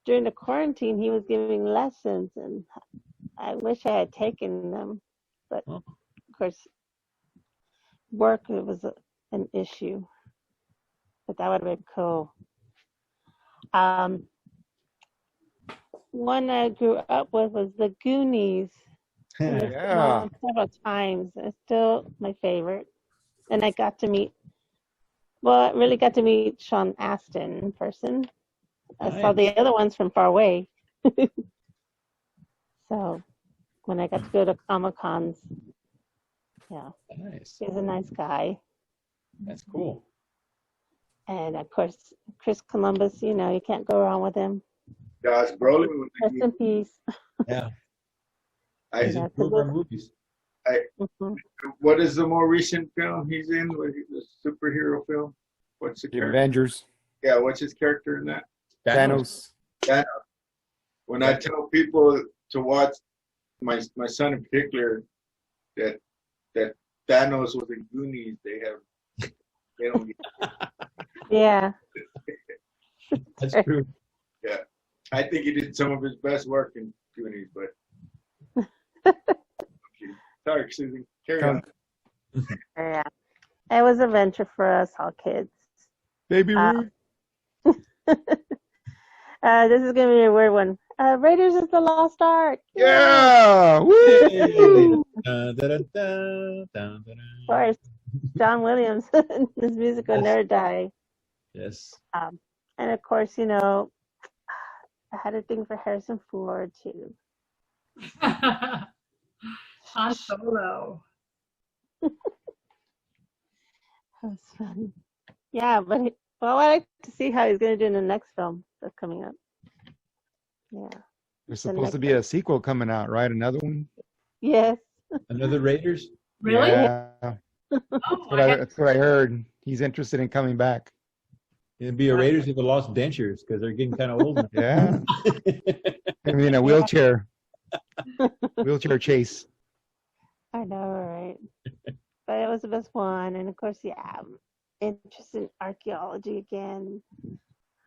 during the quarantine, he was giving lessons, and I wish I had taken them, but of course, work was an issue. But that would have been cool. One I grew up with was the Goonies. Yeah. Several times. It's still my favorite. And I really got to meet Sean Astin in person. I saw the other ones from far away. So when I got to go to Comic-Cons, yeah, Nice. he's a nice guy. That's cool. And of course, Chris Columbus, you can't go wrong with him. Josh Brolin. Rest in peace. Yeah. I, He's improved our movies. Mhm. what is the more recent film he's in? Was he the superhero film? What's the The character? Avengers. Yeah, what's his character in that? Thanos. When I tell people to watch, my son in particular, that Thanos was in Goonies, they don't get it. Yeah. That's true. Yeah. I think he did some of his best work in Goonies, but sorry, Susan. Carry on. Yeah. It was a venture for us all kids. Baby Ruth. This is going to be a weird one. Raiders of the Lost Ark. Yeah. Woo! Of course, John Williams. This music will never die. Yes. And of course, I had a thing for Harrison Ford too. Han Solo. That was fun. Yeah, but I like to see how he's going to do in the next film that's coming up. Yeah. There's supposed to be a sequel coming out, right? Another one? Yes. Another Raiders? Really? Yeah. Oh, That's what I heard. He's interested in coming back. It'd be a Raiders of the Lost Dentures because they're getting kind of old now. Yeah. I mean, a wheelchair chase. I know, right? But it was the best one. And of course, yeah, interest in archaeology again.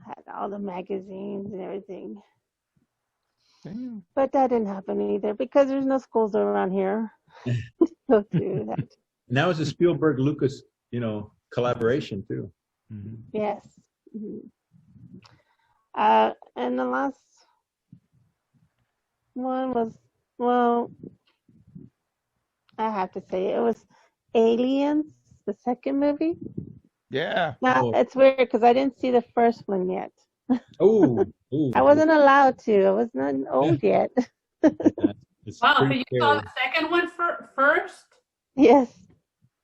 Had all the magazines and everything. Damn. But that didn't happen either because there's no schools around here. Go through that. Now it's a Spielberg Lucas, collaboration too. Mhm. Yes. And the last one was, well, I have to say it was Aliens, the second movie. Yeah. Now Oh. it's weird because I didn't see the first one yet. Oh, I wasn't allowed to. I was not old yet. It's Wow, so pretty you saw scary. the second one first? Yes.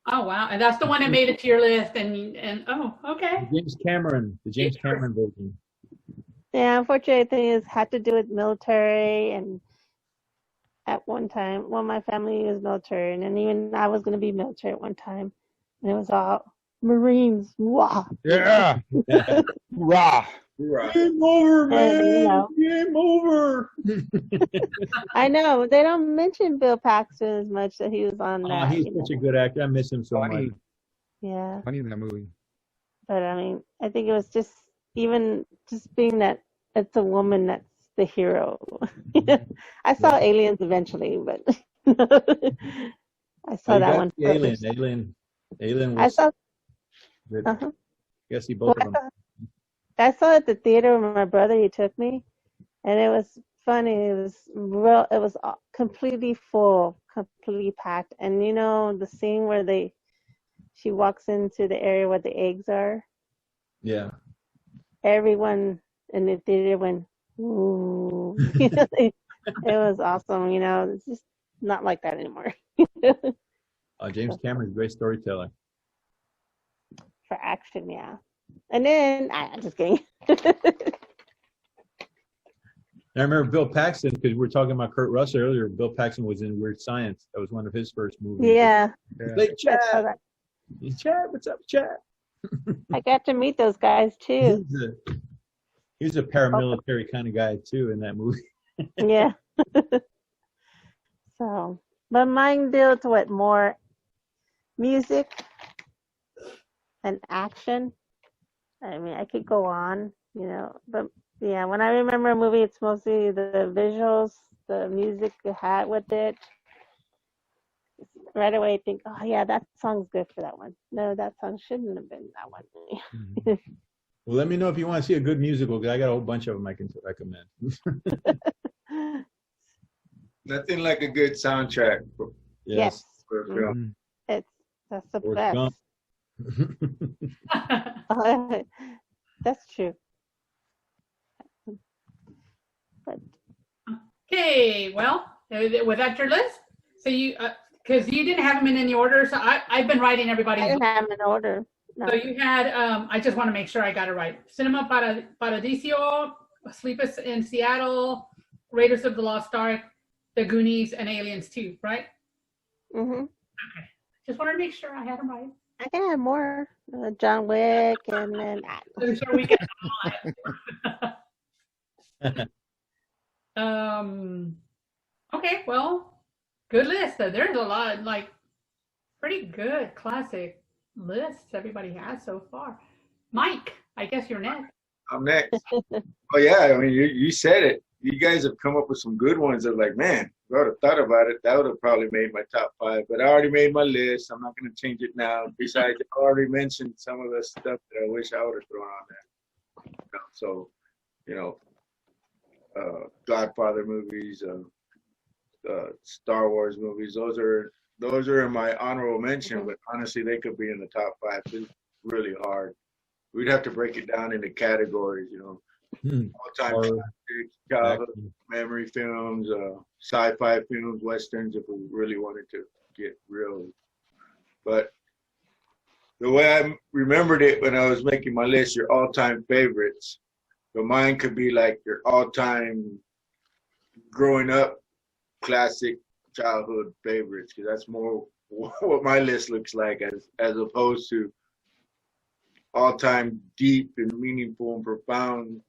Oh wow, and that's the one that made it to your list, and oh, okay. The James Cameron version. Yeah, unfortunately, the thing is, had to do with military, and at one time, well, my family is military, and then even I was going to be military at one time, and it was all Marines. Wow. Yeah. Rah. Right. Game over, man. And, Game over. I know they don't mention Bill Paxton as much that he was on Oh, that. he's you know. such a good actor. I miss him so much. Funny. Yeah, Funny in that movie. but I mean, I think it was just even just being that it's a woman that's the hero. I saw Aliens eventually, but I saw Oh, you that got one the Alien. first. Alien I was saw. good. Uh-huh. You see both of them. I saw it at the theater with my brother. He took me, and it was funny. It was real. It was completely full, completely packed. And the scene where she walks into the area where the eggs are. Yeah. Everyone in the theater went, ooh. It was awesome. It's just not like that anymore. James Cameron's a great storyteller. For action, yeah. And then I'm just kidding. I remember Bill Paxton, because we were talking about Kurt Russell earlier. Bill Paxton was in Weird Science. That was one of his first movies. Yeah. Hey, I saw Chad. that. Hey, Chad, what's up, Chad? I got to meet those guys too. He's a paramilitary kind of guy too in that movie. Yeah. So, but mine deals with more music and action. I mean, I could go on, but yeah, when I remember a movie, it's mostly the visuals, the music it had with it. Right away, I think, oh yeah, that song's good for that one. No, that song shouldn't have been that one. Mhm. Well, let me know if you want to see a good musical, because I got a whole bunch of them I can recommend. Nothing like a good soundtrack Yes. for a film. Mhm. That's the Forrest Gump. best. That's true. But Okay, well, was that your list? So you, because you didn't have them in any order, so I've been writing I everybody's. didn't have them in order. No. So you had, I just want to make sure I got it right. Cinema Paradiso, Sleepless in Seattle, Raiders of the Lost Ark, The Goonies, and Aliens 2, right? Mm-hmm. Okay. Just wanted to make sure I had them right. I can have more. John Wick, and then I'm sure we get okay, well, good list. There's a lot, like, pretty good classic lists everybody has so far. Mike, I guess you're next. I'm next. Oh yeah, I mean you said it. You guys have come up with some good ones. That like, man, if I would have thought about it, that would have probably made my top 5. But I already made my list. I'm not going to change it now. Besides, I already mentioned some of the stuff that I wish I would have thrown on there. So, Godfather movies, Star Wars movies. Those are in my honorable mention. But honestly, they could be in the top 5. It's really hard. We'd have to break it down into categories. All-time classics, childhood memory films, sci-fi films, westerns, if we really wanted to get real. But the way I remembered it when I was making my list, your all-time favorites, but mine could be like your all-time growing up classic childhood favorites, because that's more what my list looks like as opposed to all-time deep and meaningful and profound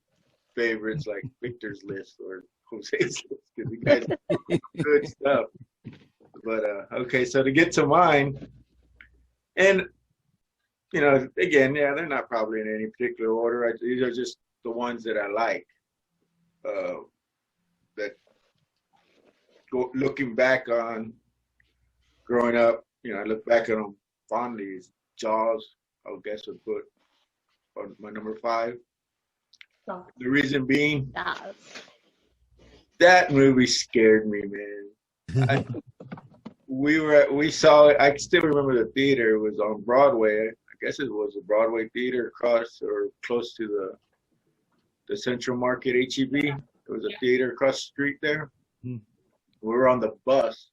favorites like Victor's list or Jose's list, because you guys do good stuff. But okay, so to get to mine, and you know, again, yeah, they're not probably in any particular order. These are just the ones that I like. That looking back on growing up, you know, I look back at them fondly. Jaws, I would guess would put on my number 5. Oh. The reason being, Yes. that movie scared me, man. We saw it. I still remember the theater. It was on Broadway. I guess it was a Broadway theater across or close to the Central Market HEB. There was a theater across the street there. We were on the bus,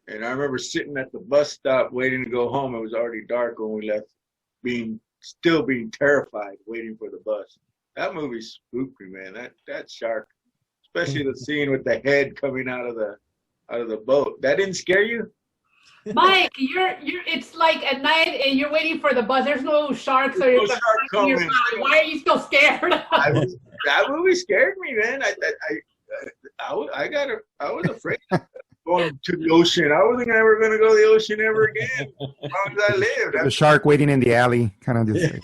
and I remember sitting at the bus stop waiting to go home. It was already dark when we left, still being terrified, waiting for the bus. That movie spooked me, man. That shark, especially the scene with the head coming out of the boat. That didn't scare you? Mike, you're it's like at night and you're waiting for the bus. There's no sharks or no shark coming. Why are you still scared? That movie scared me, man. I was afraid of going to the ocean. I wasn't ever going to go to the ocean ever again as long as I lived. The shark waiting in the alley, kind of just like,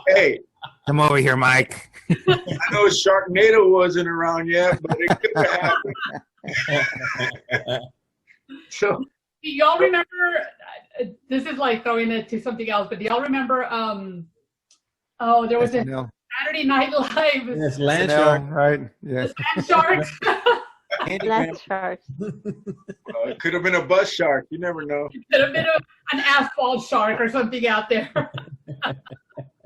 Hey, come over here, Mike. I know Sharknado wasn't around yet, but it could have happened. So, Do y'all remember? This is like throwing it to something else, but do y'all remember? There was a SNL. Saturday Night Live. Yes, land SNL, shark. right? Yes. Land sharks. Land sharks. it could have been a bus shark. You never know. Could have been an asphalt shark or something out there.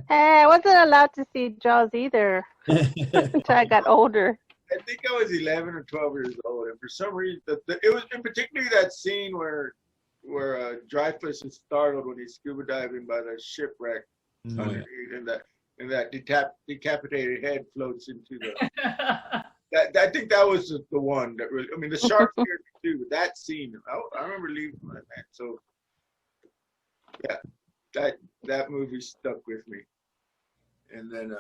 Hey, I wasn't allowed to see Jaws either until I got older. I think I was 11 or 12 years old, and for some reason, it was in particularly that scene where Dreyfuss is startled when he's scuba diving by the shipwreck, underneath, and that decapitated head floats into the. I think that was the one that really. I mean, the shark scared me too, but that scene, I remember leaving like that. So, yeah, that movie stuck with me, and then.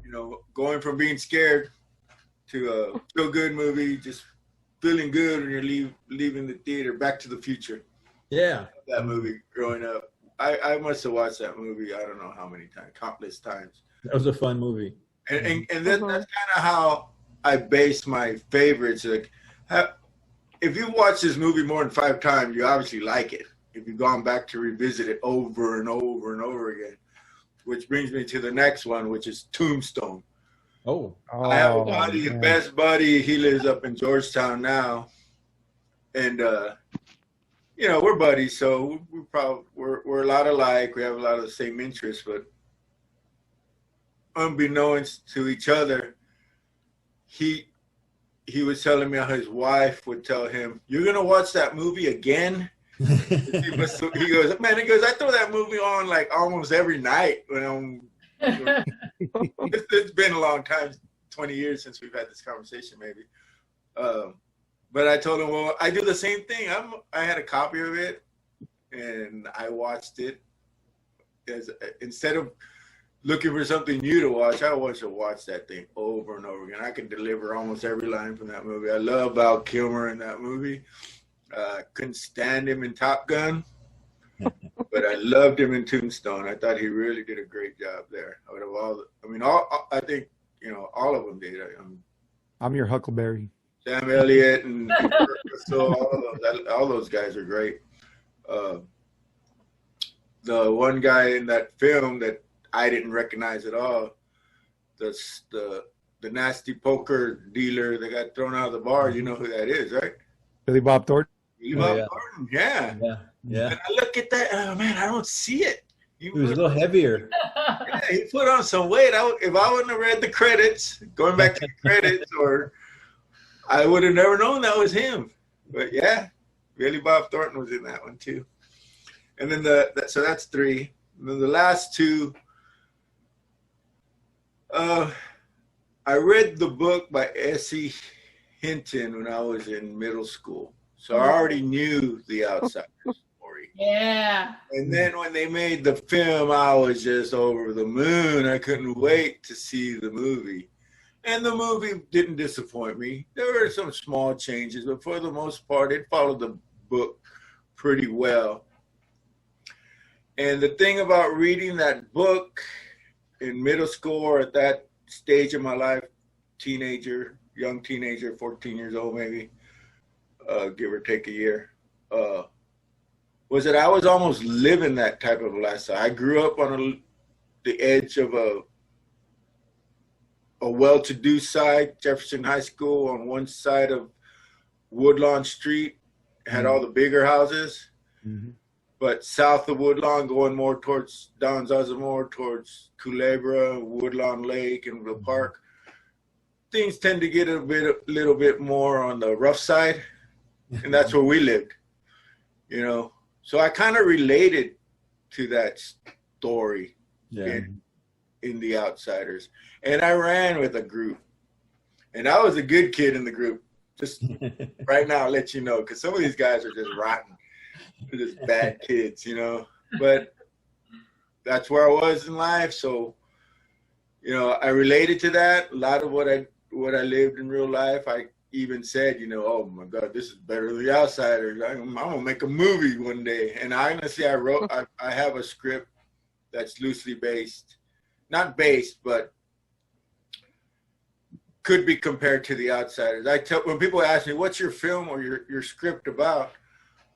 You know, going from being scared to a feel good movie, just feeling good when you're leaving the theater. Back to the Future. Yeah. That movie growing up. I must have watched that movie, I don't know how many times, countless times. That was a fun movie. And that's kind of how I base my favorites. Like, if you watch this movie more than 5 times, you obviously like it. If you've gone back to revisit it over and over and over again. Which brings me to the next one, which is Tombstone. Oh. I have a buddy, the best buddy. He lives up in Georgetown now, and you know, we're buddies, so we're a lot alike. We have a lot of the same interests, but unbeknownst to each other, he was telling me how his wife would tell him, "You're gonna watch that movie again." He goes, man. He goes, I throw that movie on like almost every night when I'm. It's been a long time, 20 years since we've had this conversation, maybe. But I told him, well, I do the same thing. I had a copy of it, and I watched it. Instead of looking for something new to watch, I want to watch that thing over and over again. I can deliver almost every line from that movie. I love Val Kilmer in that movie. Couldn't stand him in Top Gun, but I loved him in Tombstone. I thought he really did a great job there. I think, you know, all of them did. I'm your Huckleberry. Sam Elliott and all those guys are great. The one guy in that film that I didn't recognize at all, the nasty poker dealer that got thrown out of the bar. You know who that is, right? Billy Bob Thornton. Thornton, yeah. And I look at that, oh man, I don't see it. He was a little heavier. Yeah, he put on some weight. If I wouldn't have read the credits, going back to the credits, or I would have never known that was him. But yeah, Billy Bob Thornton was in that one too. And then so that's 3. And then the last 2. I read the book by S.E. Hinton when I was in middle school. So I already knew The Outsider story. Yeah. And then when they made the film, I was just over the moon. I couldn't wait to see the movie. And the movie didn't disappoint me. There were some small changes, but for the most part, it followed the book pretty well. And the thing about reading that book in middle school or at that stage of my life, young teenager, 14 years old maybe, give or take a year, was that I was almost living that type of lifestyle. I grew up on the edge of a well-to-do side, Jefferson High School, on one side of Woodlawn Street, had all the bigger houses. Mm-hmm. But south of Woodlawn, going more towards Don Zarzamore, towards Culebra, Woodlawn Lake, and the park, things tend to get a little bit more on the rough side, and that's where we lived, you know. So I kind of related to that story in The Outsiders, and I ran with a group, and I was a good kid in the group. Just right now, I'll let you know, because some of these guys are just rotten. They're just bad kids, you know. But that's where I was in life. So, you know, I related to that. A lot of what I lived in real life. I even said, you know, oh my God, this is better than The Outsiders. I'm gonna make a movie one day. And honestly, I have a script that's loosely based, not based, but could be compared to The Outsiders. When people ask me, what's your film or your script about?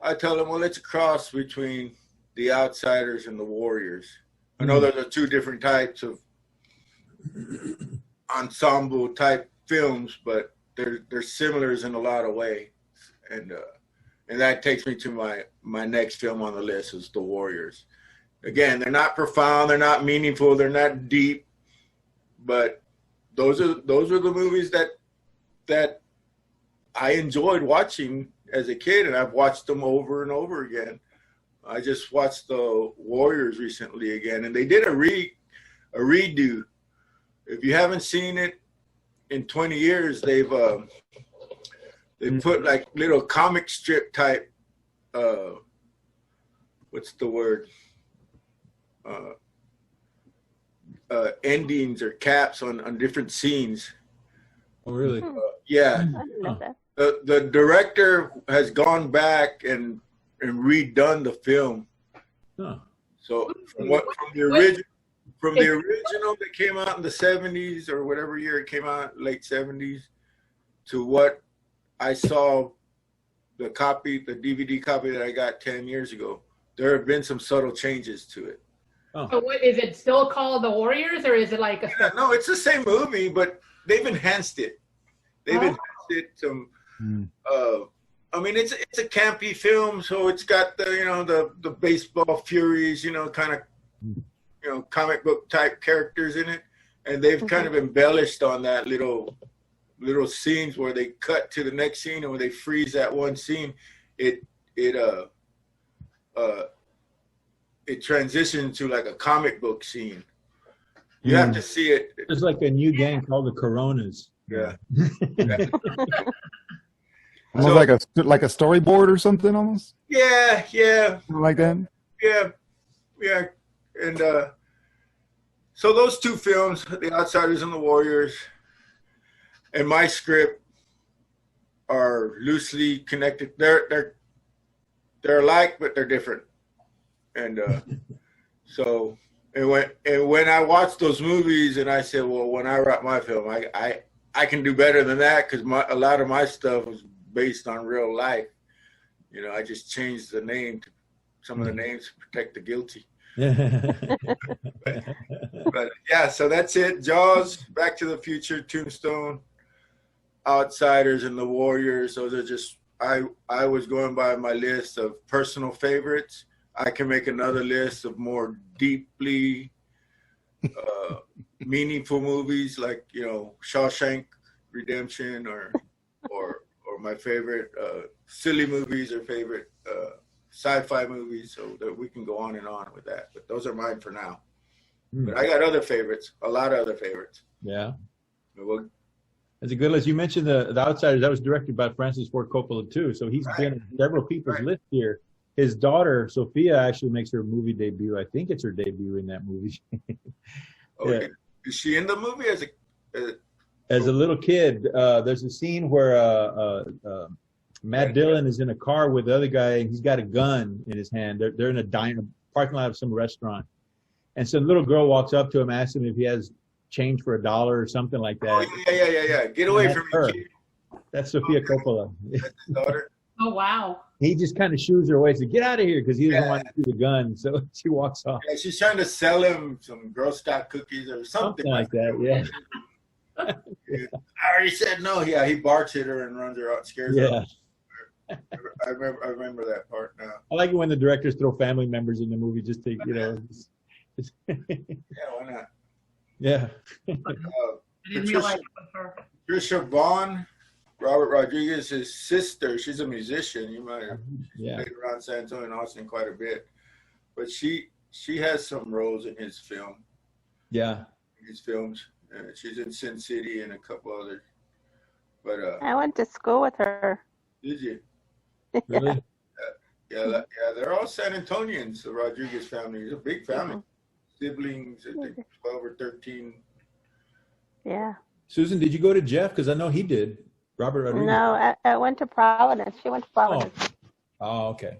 I tell them, well, it's a cross between The Outsiders and The Warriors. I know those are two different types of ensemble type films, but they're similars in a lot of ways. And that takes me to my next film on the list is The Warriors. Again, they're not profound, they're not meaningful, they're not deep, but those are the movies that I enjoyed watching as a kid, and I've watched them over and over again. I just watched The Warriors recently again, and they did a redo. If you haven't seen it in 20 years, they put like little comic strip type, what's the word? Endings or caps on different scenes. Oh, really? Yeah. I didn't know that. The director has gone back and redone the film. Huh. So from the original that came out in the 70s or whatever year it came out, late 70s, to what I saw the DVD copy that I got 10 years ago, there have been some subtle changes to it. Oh. So what, is it still called The Warriors, or is it like a... No, it's the same movie, but they've enhanced it. They've enhanced it to... I mean, it's a campy film, so it's got the baseball furies, kind of, comic book type characters in it, and they've kind of embellished on that little scenes where they cut to the next scene, and when they freeze that one scene, it transitions to like a comic book scene. You have to see it. There's like a new gang called the Coronas. Yeah. Almost like a storyboard or something, almost. Yeah. Something like that. Yeah, and so those two films, The Outsiders and The Warriors, and my script are loosely connected. They're alike, but they're different. And so when I watched those movies, and I said, well, when I write my film, I can do better than that, because a lot of my stuff was based on real life. I just changed the name to some of the names to protect the guilty. but yeah, so that's it. Jaws, Back to the Future, Tombstone, Outsiders, and The Warriors. Those are just, I was going by my list of personal favorites. I can make another list of more deeply meaningful movies, like Shawshank Redemption, or my favorite silly movies, or favorite sci-fi movies, so that we can go on and on with that. But those are mine for now. But I got other favorites, a lot of other favorites. Yeah. Well, That's a good list. You mentioned the Outsiders. That was directed by Francis Ford Coppola too. So he's been on several people's list here. his daughter Sophia actually makes her movie debut. I think it's her debut in that movie. Okay. Is she in the movie As a little kid, there's a scene where Matt Dillon is in a car with the other guy, and he's got a gun in his hand. They're in a parking lot of some restaurant, and some little girl walks up to him, asks him if he has change for $1 or something like that. Oh, yeah. Get away from her. me, kid. That's Sophia Coppola. That's his daughter. Oh wow. He just kind of shoos her away, says, "Get out of here," because he doesn't want to see the gun. So she walks off. Yeah, she's trying to sell him some Girl Scout cookies or something Like that, yeah. I already said no. Yeah, he barks at her and runs her out, scares her. Yeah. I remember that part now. I like it when the directors throw family members in the movie just to, Yeah, why not? Yeah. I didn't realize it was her. Trisha Vaughn, Robert Rodriguez's sister. She's a musician. You might have played around San Antonio and Austin quite a bit, but she has some roles in his film. Yeah. His films. She's in Sin City and a couple others. But I went to school with her. did you? Really? Yeah, they're all San Antonians. The Rodriguez family is a big family. Siblings, I think 12 or 13. Yeah. Susan, did you go to Jeff? Because I know he did. Robert Rodriguez. No, I went to Providence. She went to Providence. Oh, okay.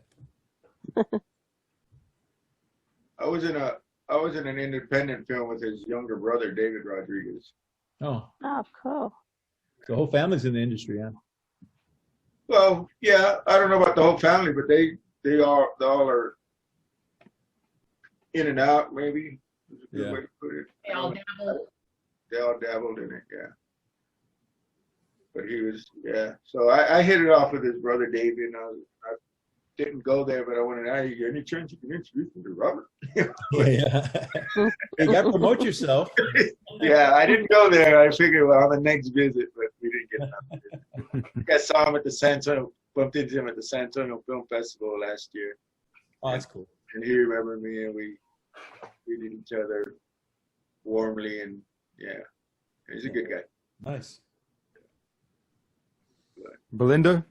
I was in an independent film with his younger brother, David Rodriguez. Oh, Oh, cool. the whole family's in the industry, huh? Well, yeah, I don't know about the whole family, but they all are in and out, maybe. Is a good way to put it. They all dabbled in it, yeah. But he was, yeah. So I hit it off with his brother David, and I didn't go there, but I wanted to ask you, any chance you can introduce me to Robert? Yeah. You got to promote yourself. Yeah, I didn't go there. I figured, well, on the next visit, but we didn't get enough. I saw him at the San Antonio, bumped into him at the San Antonio Film Festival last year. Oh, that's cool. And he remembered me, and we greeted each other warmly, and yeah, he's a good guy. Nice. Belinda?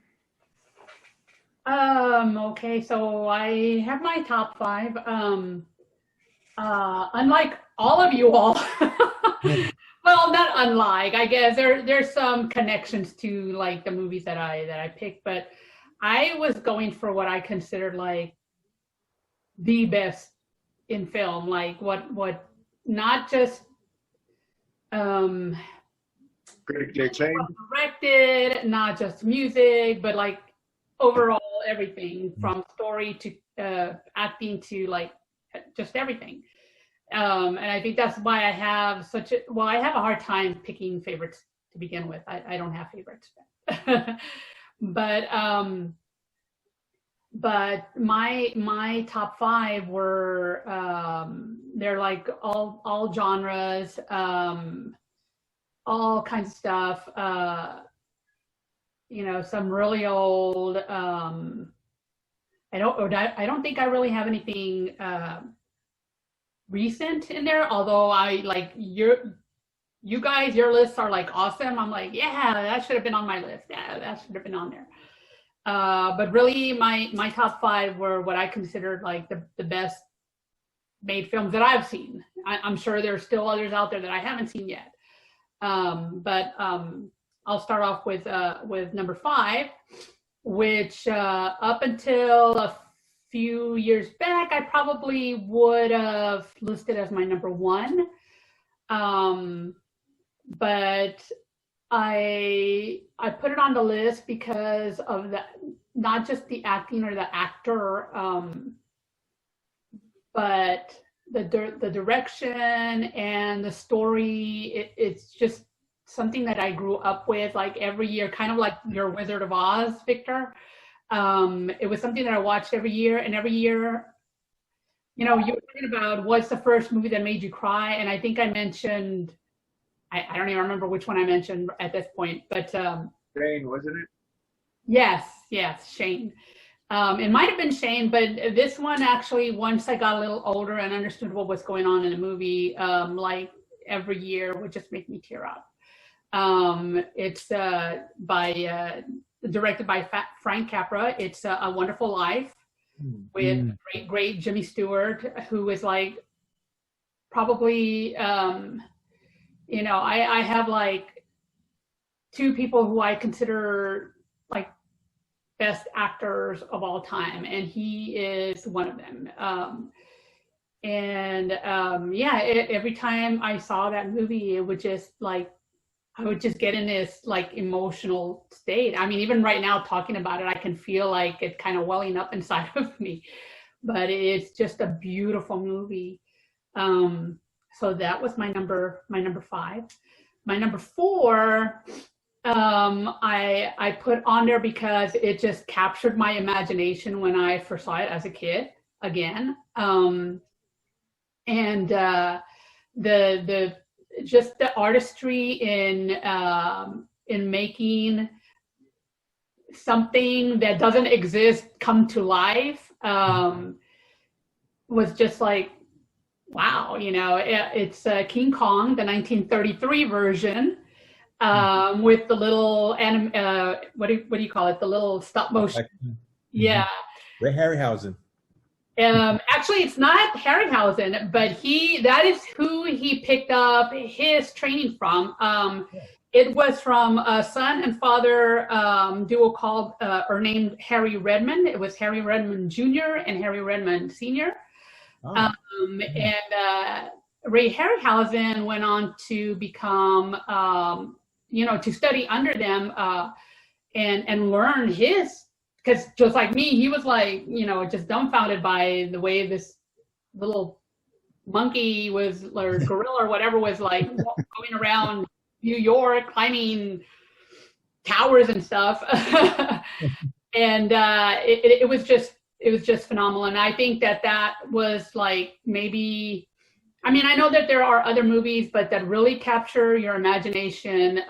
Okay, so I have my top 5. Unlike all of you all, well, not unlike, I guess there's some connections to like the movies that I picked, but I was going for what I considered like the best in film, like what not just Critically acclaimed. directed, not just music, but like overall everything from story to acting to like just everything. And I think that's why I have I have a hard time picking favorites to begin with. I don't have favorites. But my top 5 were they're like all genres, all kinds of stuff. Some really old. I don't think I really have anything recent in there. Although I like you guys, your lists are like awesome. I'm like, yeah, that should have been on my list. Yeah, that should have been on there. But really, my top 5 were what I considered like the best made films that I've seen. I'm sure there's still others out there that I haven't seen yet. But I'll start off with number 5, which up until a few years back, I probably would have listed as my number 1. But I put it on the list because of not just the acting or the actor, but the direction and the story. It's just something that I grew up with, like every year, kind of like your Wizard of Oz, Victor. It was something that I watched every year, and every year, you were talking about what's the first movie that made you cry, and I think I mentioned, I don't even remember which one I mentioned at this point, but Shane, wasn't it? Yes, Shane. It might have been Shane, but this one actually, once I got a little older and understood what was going on in the movie, like every year would just make me tear up. It's directed by Frank Capra. It's A Wonderful Life. with great Jimmy Stewart, who is like probably, you know, I have like two people who I consider like best actors of all time, and he is one of them. Every time I saw that movie, it would just like, I would just get in this like emotional state. I mean, even right now talking about it, I can feel like it's kind of welling up inside of me, but it's just a beautiful movie. So that was my number 5. My number 4, I put on there because it just captured my imagination when I first saw it as a kid again. The just the artistry in making something that doesn't exist come to life was just like, wow, you know. It's King Kong, the 1933 version, with the little what do you call it? The little stop motion. Yeah. Ray Harryhausen. Actually, it's not Harryhausen, but that is who he picked up his training from. It was from a son and father duo called or named Harry Redmond. It was Harry Redmond Jr. and Harry Redmond Sr. Oh. Ray Harryhausen went on to become, to study under them and learn his. Because just like me, he was like, just dumbfounded by the way this little monkey was, or gorilla or whatever, was like going around New York, climbing towers and stuff. And it was just phenomenal. And I think that was like maybe, I mean, I know that there are other movies, but that really capture your imagination.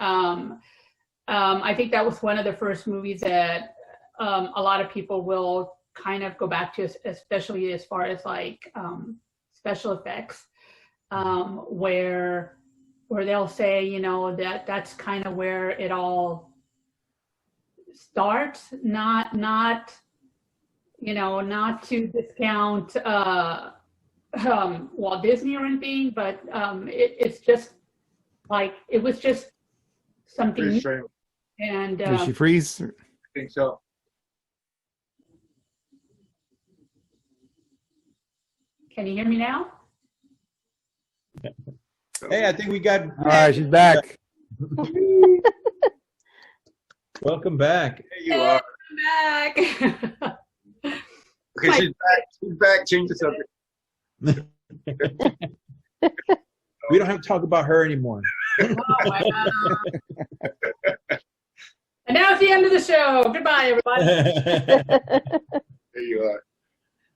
I think that was one of the first movies that a lot of people will kind of go back to, especially as far as like special effects, where they'll say, that's kind of where it all starts. Not to discount Walt Disney or anything, but it's just like, it was just something new. And did she freeze? I think so. Can you hear me now? Hey, I think we got. All right, she's back. Welcome back. There you are. I'm back. Okay, she's back. She's back. Change the subject. We don't have to talk about her anymore. Oh my God. And now it's the end of the show. Goodbye, everybody. There you are.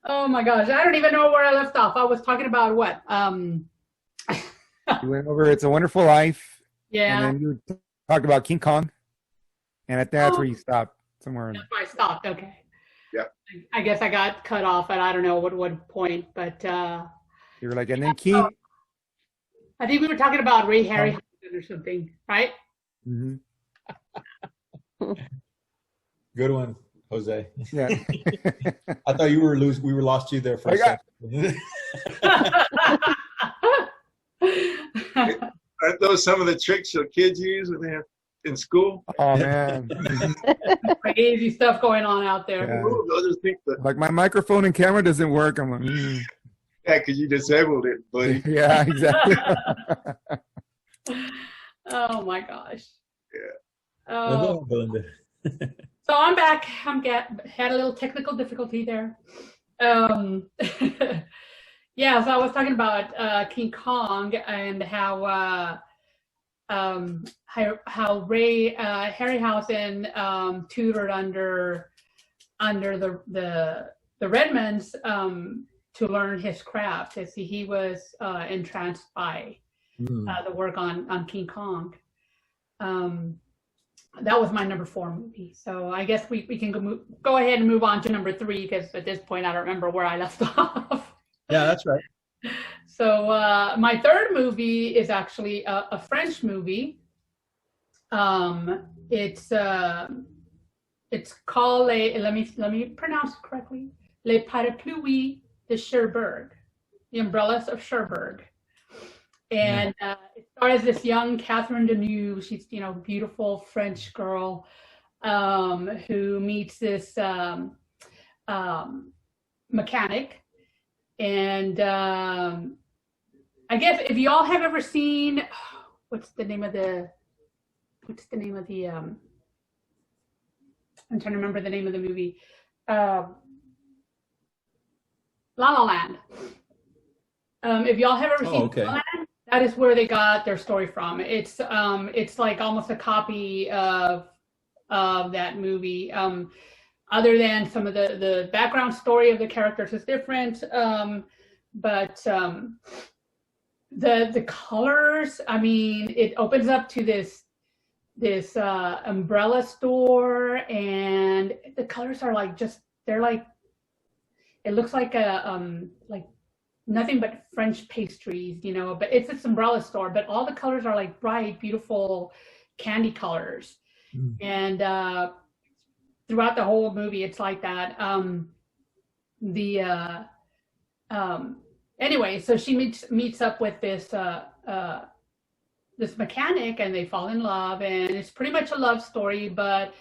Oh my gosh, I don't even know where I left off. I was talking about what? You went over It's a Wonderful Life. Yeah. And then you talked about King Kong. And that's where you stopped somewhere. That's where I stopped. Okay. Yeah. I guess I got cut off at I don't know what point, but You were like, and then King. I think we were talking about Ray Harryhausen or something, right? Mm-hmm. Good one, Jose. Yeah. I thought you were we were lost you there for a second. Aren't those some of the tricks your kids use when they're in school? Oh man. Crazy stuff going on out there. Yeah. Ooh, those are things that, Like my microphone and camera doesn't work. I'm like, yeah, because you disabled it, buddy. Yeah, exactly. Oh my gosh. Yeah. Oh. Belinda. So I'm back. Had a little technical difficulty there. Yeah, so I was talking about King Kong and how Ray Harryhausen tutored under the Redmonds to learn his craft. As he was entranced by the work on King Kong. That was my number 4 movie. So I guess we can go ahead and move on to number 3, because at this point I don't remember where I left off. Yeah, that's right. So my 3rd movie is actually a French movie. It's called let me pronounce it correctly. Les Parapluies de Cherbourg, the umbrellas of Cherbourg. And it stars this young Catherine Deneuve. She's, beautiful French girl who meets this mechanic. And I guess if y'all have ever seen, what's the name of the I'm trying to remember the name of the movie. La La Land. If y'all have ever seen La La Land, that is where they got their story from. It's like almost a copy of that movie. Other than some of the background story of the characters is different, but the colors. I mean, it opens up to this umbrella store, and the colors are like it looks like like nothing but French pastries, but it's this umbrella store, but all the colors are like bright, beautiful candy colors. And throughout the whole movie, it's like that. Anyway, so she meets up with this mechanic, and they fall in love, and it's pretty much a love story. But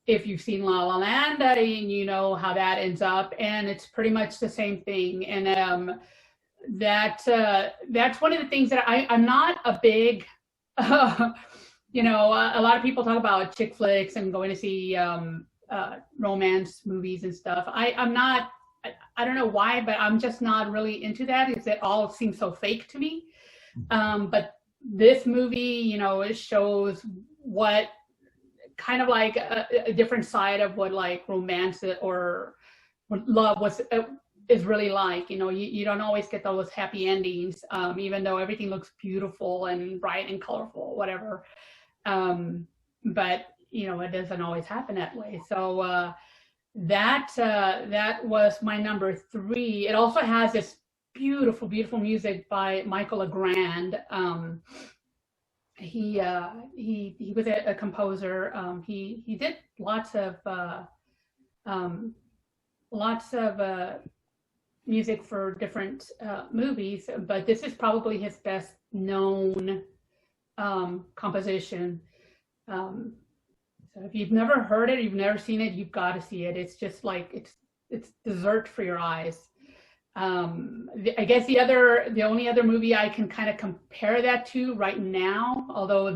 if you've seen La La Land, you know how that ends up, and it's pretty much the same thing. And that's one of the things that I'm not a big, a lot of people talk about chick flicks and going to see romance movies and stuff. I'm not. I don't know why, but I'm just not really into that. It all seems so fake to me. But this movie, it shows what kind of like a different side of what like romance or love is really like. You don't always get those happy endings, even though everything looks beautiful and bright and colorful, whatever. But it doesn't always happen that way. So that was my number 3. It also has this beautiful, beautiful music by Michael Legrand. He was a composer. He did lots of music for different movies, but this is probably his best known composition. So if you've never heard it, you've never seen it, you've got to see it. It's just like it's dessert for your eyes. I guess the only other movie I can kind of compare that to right now, although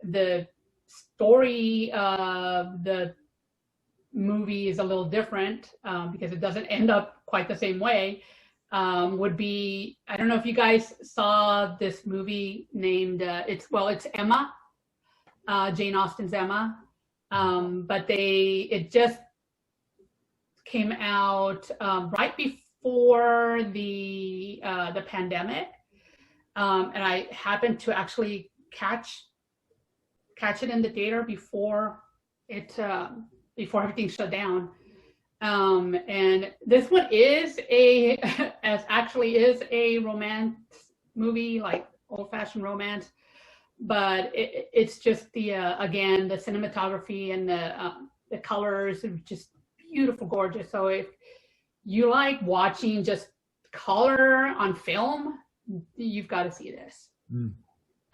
the story of the movie is a little different because it doesn't end up quite the same way, would be, I don't know if you guys saw this movie named it's Emma. Jane Austen's Emma, but it just came out right before the pandemic, and I happened to actually catch it in the theater before everything shut down. And this one is a romance movie, like old-fashioned romance. But it's just again, the cinematography and the colors are just beautiful, gorgeous. So if you like watching just color on film, you've got to see this.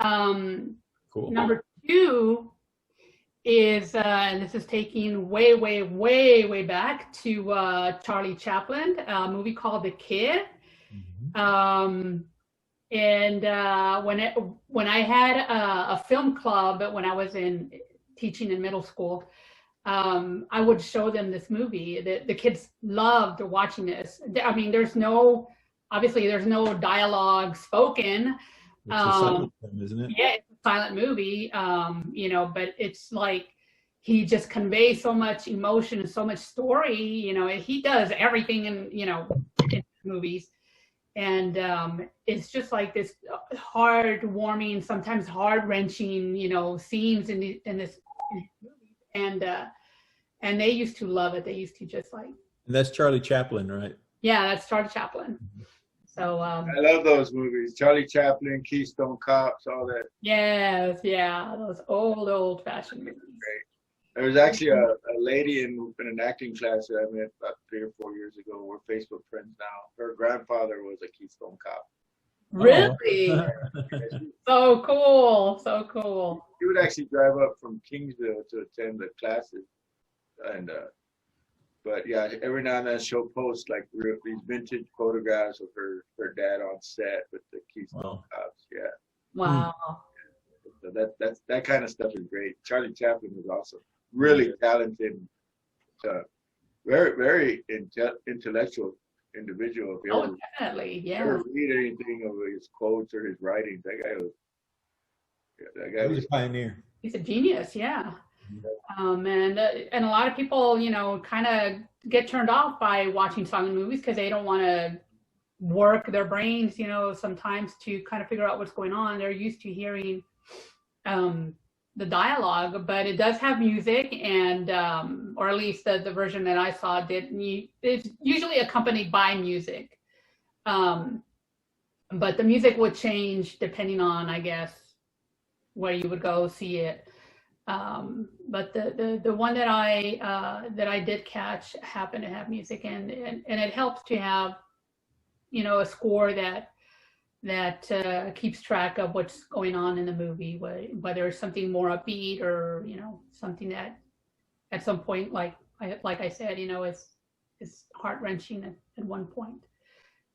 Cool. Number 2 is, and this is taking way, way, way, way back to Charlie Chaplin, a movie called The Kid. And when I had a film club when I was teaching in middle school, I would show them this movie. The kids loved watching this. I mean, there's no dialogue spoken. It's a silent film, isn't it? Yeah, it's a silent movie. But it's like he just conveys so much emotion and so much story. He does everything in movies. And it's just like this heartwarming, sometimes heart-wrenching, scenes in this movie. And they used to love it. They used to just like. And that's Charlie Chaplin, right? Yeah, that's Charlie Chaplin. So. I love those movies. Charlie Chaplin, Keystone Cops, all that. Yes, yeah, those old-fashioned movies. Great. There was actually a lady in an acting class that I met about 3 or 4 years ago. We're Facebook friends now. Her grandfather was a Keystone cop. Really? So cool. So cool. He would actually drive up from Kingsville to attend the classes. And but yeah, every now and then she'll post like these vintage photographs of her dad on set with the Keystone cops. Yeah. Wow. So that kind of stuff is great. Charlie Chaplin was awesome. Really talented, very, very intellectual individual. If you ever, definitely, yeah. ever read anything of his quotes or his writings, that guy was a pioneer. He's a genius, yeah. And a lot of people, you know, kind of get turned off by watching silent movies because they don't want to work their brains, you know, sometimes to kind of figure out what's going on. They're used to hearing the dialogue, but it does have music, and or at least the version that I saw it's usually accompanied by music, but the music would change depending on, I guess, where you would go see it. But the one that I did catch happened to have music, and it helps to have, you know, a score that keeps track of what's going on in the movie, whether it's something more upbeat or, you know, something that at some point, like I said, you know, is heart-wrenching at one point.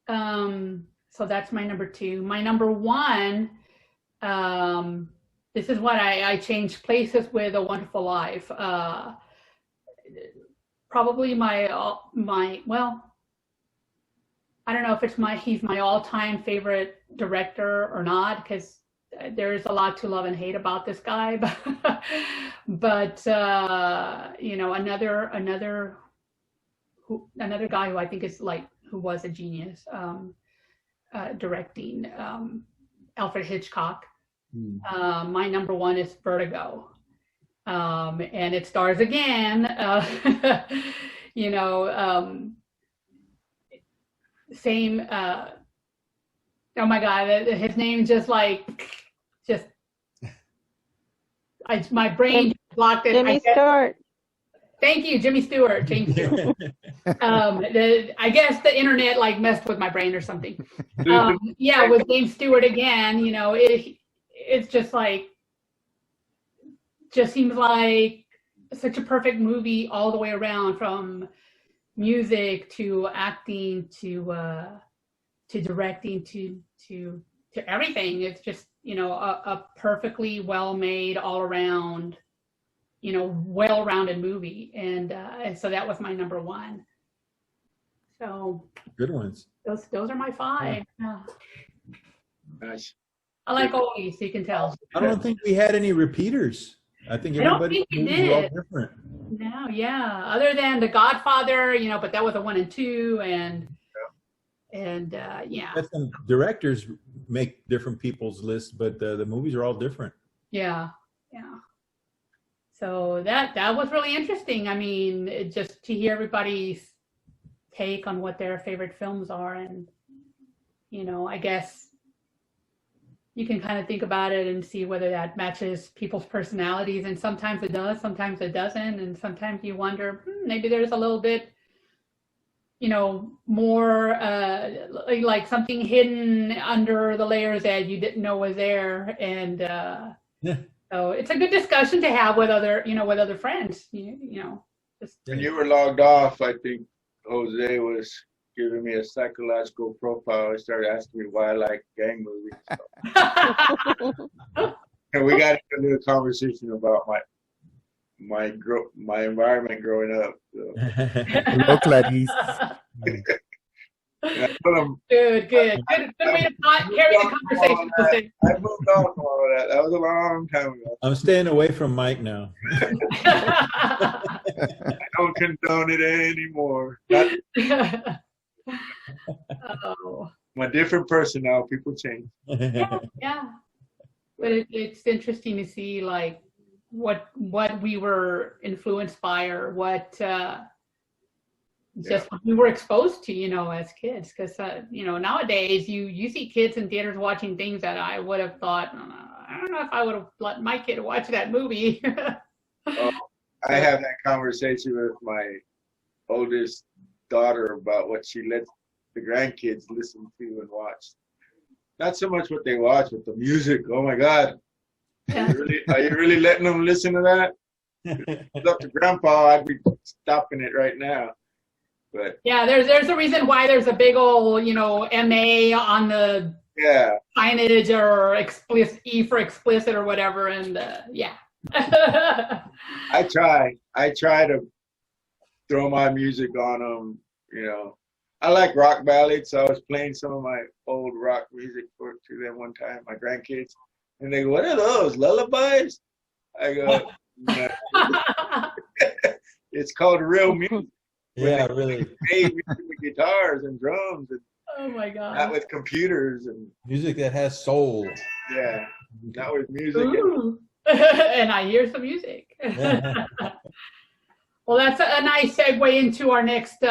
So that's my number 2. My number 1, this is what I changed places with A Wonderful Life. Probably well, I don't know if he's my all-time favorite director or not, because there's a lot to love and hate about this guy. But you know, another guy who I think is who was a genius directing, Alfred Hitchcock. My number 1 is Vertigo, and it stars again. You know. Same, oh my God, his name my brain blocked it. Jimmy Stewart. Thank you, Jimmy Stewart. James Stewart. I guess the internet messed with my brain or something. Yeah, with James Stewart again, you know, it's just seems like such a perfect movie all the way around, from music to acting to directing to everything. It's just, you know, a perfectly well-made, all around, you know, well-rounded movie, and so that was my number 1. So good ones. Those are my 5. Yeah. nice. I like oldies, so you can tell. I don't think we had any repeaters. I think everybody was all different. No, yeah. Other than The Godfather, you know, but that was a 1 and 2, and yeah. That's some directors make different people's lists, but the movies are all different. Yeah, yeah. So that was really interesting. I mean, just to hear everybody's take on what their favorite films are, and, you know, I guess you can kind of think about it and see whether that matches people's personalities. And sometimes it does, sometimes it doesn't. And sometimes you wonder, maybe there's a little bit, you know, more like something hidden under the layers that you didn't know was there. And so it's a good discussion to have with other friends, you know. When you were logged off, I think Jose was giving me a psychological profile. He started asking me why I like gang movies. So. And we got into a little conversation about my environment growing up. So. Good way to carry the conversation. I moved on from all of that. That was a long time ago. I'm staying away from Mike now. I don't condone it anymore. Oh. I'm a different person now. People change. Yeah. But it's interesting to see what we were influenced by, or what what we were exposed to, you know, as kids. Because you know, nowadays you see kids in theaters watching things that I would have thought, I don't know if I would have let my kid watch that movie. I have that conversation with my oldest daughter about what she lets the grandkids listen to and watch. Not so much what they watch, but the music. Oh my God. Are you really letting them listen to that? If it's up to Grandpa, I'd be stopping it right now. But yeah, there's a reason why there's a big old, MA on the signage, or explicit, E for explicit or whatever, and yeah. I try to throw my music on them. I like rock ballads, so I was playing some of my old rock music to them one time, my grandkids, and they go, "What are those, lullabies?" I go, "No." It's called real music. Yeah, really. Made music with guitars and drums, and Oh my God. not with computers and Music that has soul. yeah, not with music. Ooh. And I hear some music. Well, that's a nice segue into our next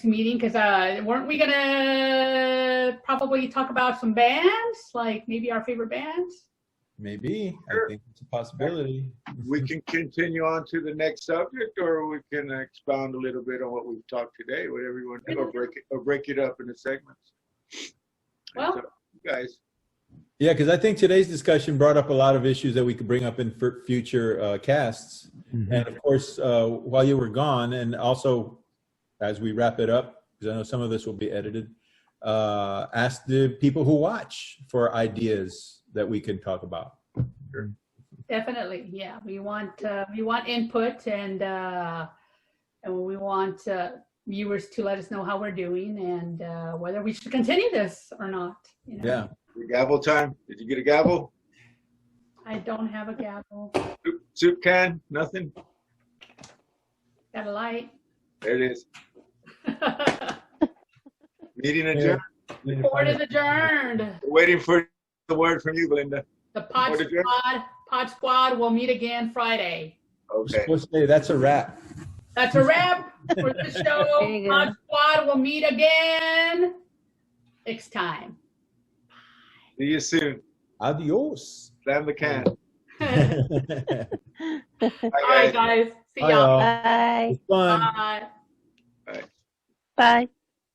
meeting, because weren't we gonna probably talk about some bands, like maybe our favorite bands? Maybe. Sure. I think it's a possibility. We can continue on to the next subject, or we can expound a little bit on what we've talked today, whatever you want to do, or break it up into segments. Well, You guys. Yeah, because I think today's discussion brought up a lot of issues that we could bring up in future casts. Mhm. And of course, while you were gone, and also as we wrap it up, because I know some of this will be edited, ask the people who watch for ideas that we can talk about. definitely, yeah. We want input, and we want viewers to let us know how we're doing, and whether we should continue this or not. Yeah. Gavel time. Did you get a gavel? I don't have a gavel. Soup can? Nothing? Got a light. There it is. Meeting adjourned. Board is adjourned. We're waiting for the word from you, Belinda. The Pod Board adjourned? Squad will meet again Friday. Okay. Supposed to say that's a wrap. That's a wrap for this show. There you go. Pod Squad will meet again next time. See you soon. Adios. Slam the can. All right, guys. See Bye, y'all. y'all. Bye. It's fun. Bye. Bye. Bye.